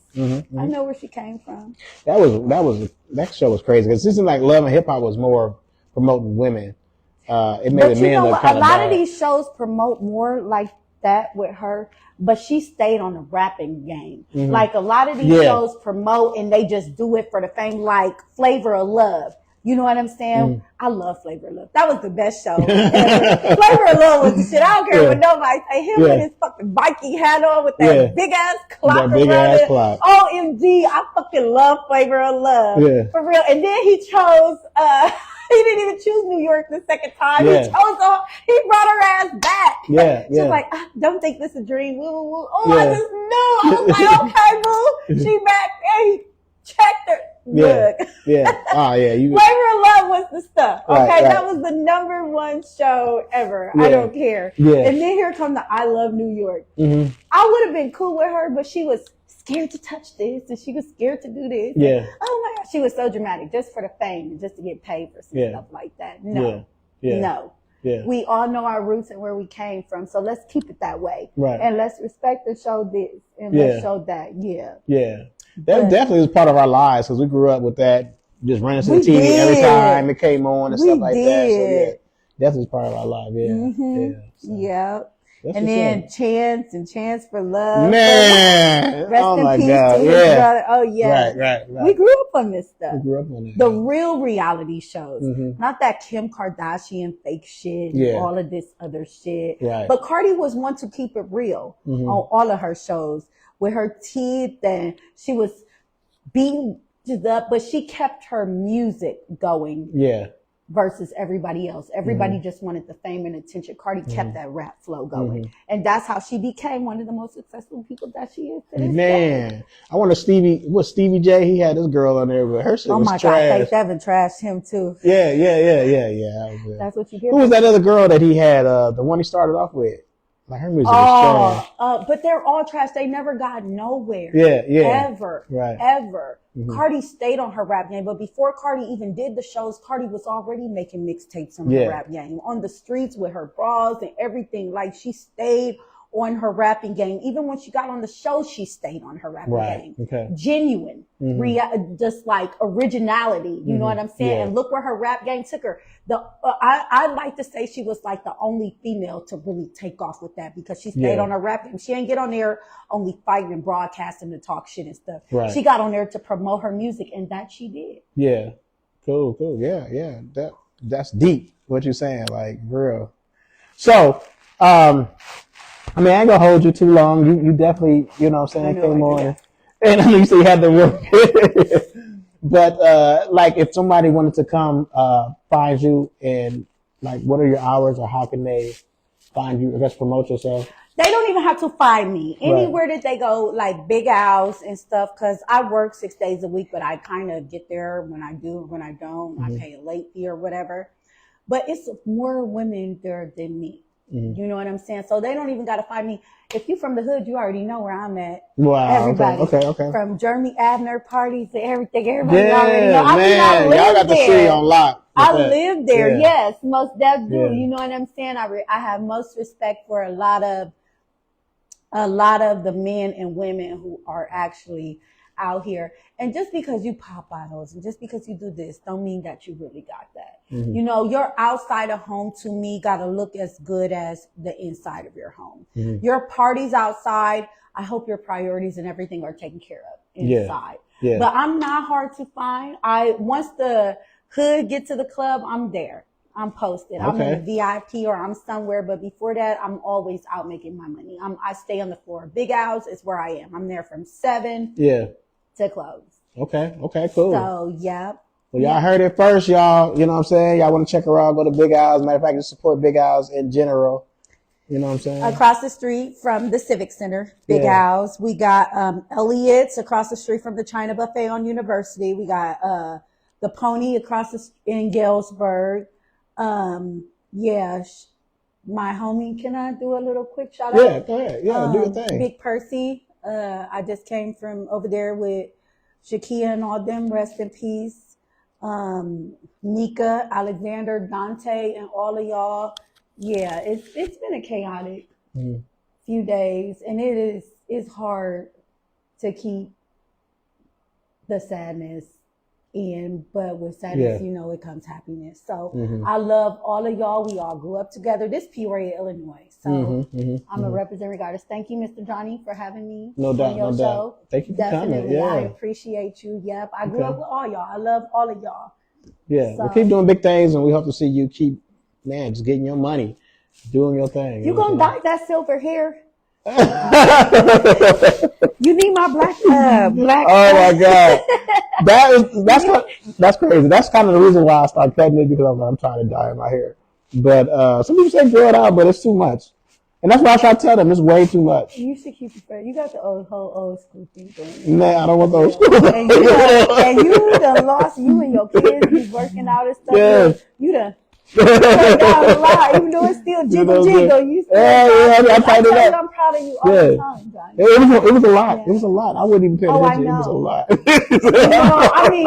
I know where she came from. That show was crazy, because it seemed like Love and Hip Hop was more promoting women. It made but the men look kind of a lot of these shows promote more like that with her, but she stayed on the rapping game. Mm-hmm. Like a lot of these shows promote and they just do it for the fame, like Flavor of Love. You know what I'm saying? I love Flavor of Love. That was the best show ever. Flavor of Love was the shit. I don't care what nobody say. Him with his fucking Viking hat on with that big ass clock around it. OMG, I fucking love Flavor of Love. Yeah. For real. And then he chose, he didn't even choose New York the second time. Yeah. He brought her ass back. Yeah. She was like, don't think this is a dream. Woo, woo, woo. Oh, I just knew. I was like, okay, boo. She back there. He checked her. Look. Yeah. Oh, yeah. Flavor of Love was the stuff. Okay. Right. That was the #1 show ever. Yeah. I don't care. Yeah. And then here come the I Love New York. Mm-hmm. I would have been cool with her, but she was scared to touch this and she was scared to do this. Yeah. Oh my God. She was so dramatic just for the fame and just to get paid for some stuff like that. No. Yeah. No. Yeah. We all know our roots and where we came from. So let's keep it that way. Right. And let's respect and show this and let's show that. Yeah. Yeah. That definitely was part of our lives because we grew up with that, just running to the TV every time it came on and stuff like that. So yeah, definitely was part of our life. Yeah. Mm-hmm. Yeah. So. And then Chance for Love. Man. Rest in peace to his brother. Oh yeah. Right. We grew up on this stuff. We grew up on it. The real reality shows. Mm-hmm. Not that Kim Kardashian fake shit and all of this other shit. Right. But Cardi was one to keep it real on all of her shows. With her teeth, and she was beaten up, but she kept her music going. Yeah. Versus everybody else. Everybody just wanted the fame and attention. Cardi kept that rap flow going. And that's how she became one of the most successful people that she is to this day. I wonder Stevie J, he had this girl on there, but her shit was trash. Oh my God, Faith Evans trashed him too. Yeah. That's what you get. Who was that other girl that he had, the one he started off with? Like her music was trash. But they're all trash. They never got nowhere. Yeah. Ever. Mm-hmm. Cardi stayed on her rap game, but before Cardi even did the shows, Cardi was already making mixtapes on her rap game. On the streets with her bras and everything. Like she stayed on her rapping game. Even when she got on the show, she stayed on her rapping game. Okay. Genuine. Just like originality. You know what I'm saying? Yeah. And look where her rap game took her. I'd like to say she was like the only female to really take off with that because she stayed on her rap game. She ain't get on there only fighting and broadcasting to talk shit and stuff. Right. She got on there to promote her music and that she did. Yeah. Cool. Yeah. That's deep what you're saying, like real. So, I ain't gonna hold you too long. You definitely, you know what I'm saying, came on. And at least you had the work. But, like if somebody wanted to come, find you and like, what are your hours or how can they find you? I guess promote yourself. They don't even have to find me anywhere that they go, like Big Al's and stuff. Cause I work 6 days a week, but I kind of get there when I do, when I don't, I pay a late fee or whatever, but it's more women there than me. You know what I'm saying? So they don't even got to find me. If you from the hood, you already know where I'm at. Wow. Everybody. Okay. From Jeremy Abner parties to everything. Everybody already know. Y'all got the city on lock. I live there. Yes, most definitely. You know what I'm saying? I have most respect for a lot of the men and women who are actually out here. And just because you pop bottles and just because you do this don't mean that you really got that. You know, your outside of home to me got to look as good as the inside of your home. Your parties outside, I hope your priorities and everything are taken care of inside. But I'm not hard to find. Once the hood get to the club, I'm there. I'm posted. I'm in the VIP or I'm somewhere. But before that, I'm always out making my money. I stay on the floor. Big Al's is where I am. I'm there from 7 to close. Okay, cool. So, Well, y'all heard it first, y'all. You know what I'm saying? Y'all want to check her out, go to Big Al's. Matter of fact, just support Big Al's in general. You know what I'm saying? Across the street from the Civic Center, Big Al's. We got Elliot's across the street from the China Buffet on University. We got the Pony across in Galesburg. My homie, can I do a little quick shout out? Yeah, go ahead. Yeah, do your thing. Big Percy. I just came from over there with Shakia and all them, rest in peace. Nika, Alexander, Dante, and all of y'all. Yeah, it's been a chaotic few days, and it's hard to keep the sadness but with sadness, it comes happiness. So I love all of y'all. We all grew up together. This Peoria, Illinois. So I'm a representative regardless. Thank you, Mr. Johnny, for having me. No doubt, no doubt. Thank you for coming. Yeah. I appreciate you. Yep. I grew up with all y'all. I love all of y'all. Yeah. So, we'll keep doing big things, and we hope to see you keep, just getting your money, doing your thing. You gonna dye that silver hair? You need my black. Oh my God, that's crazy. That's kind of the reason why I started cutting it, because I'm trying to dye my hair. But some people say grow it out, but it's too much, and that's why I try to tell them it's way too much. You should keep it fair. You got the whole old school thing going. Nah, I don't want the old school. And you done lost. You and your kids be working out and stuff. Yeah. You done. Down a lot, even though it's still jiggle. You still I'm proud of you all the time, Johnny. It was a lot. Yeah. It was a lot. I wouldn't even pay attention. It was a lot. I mean,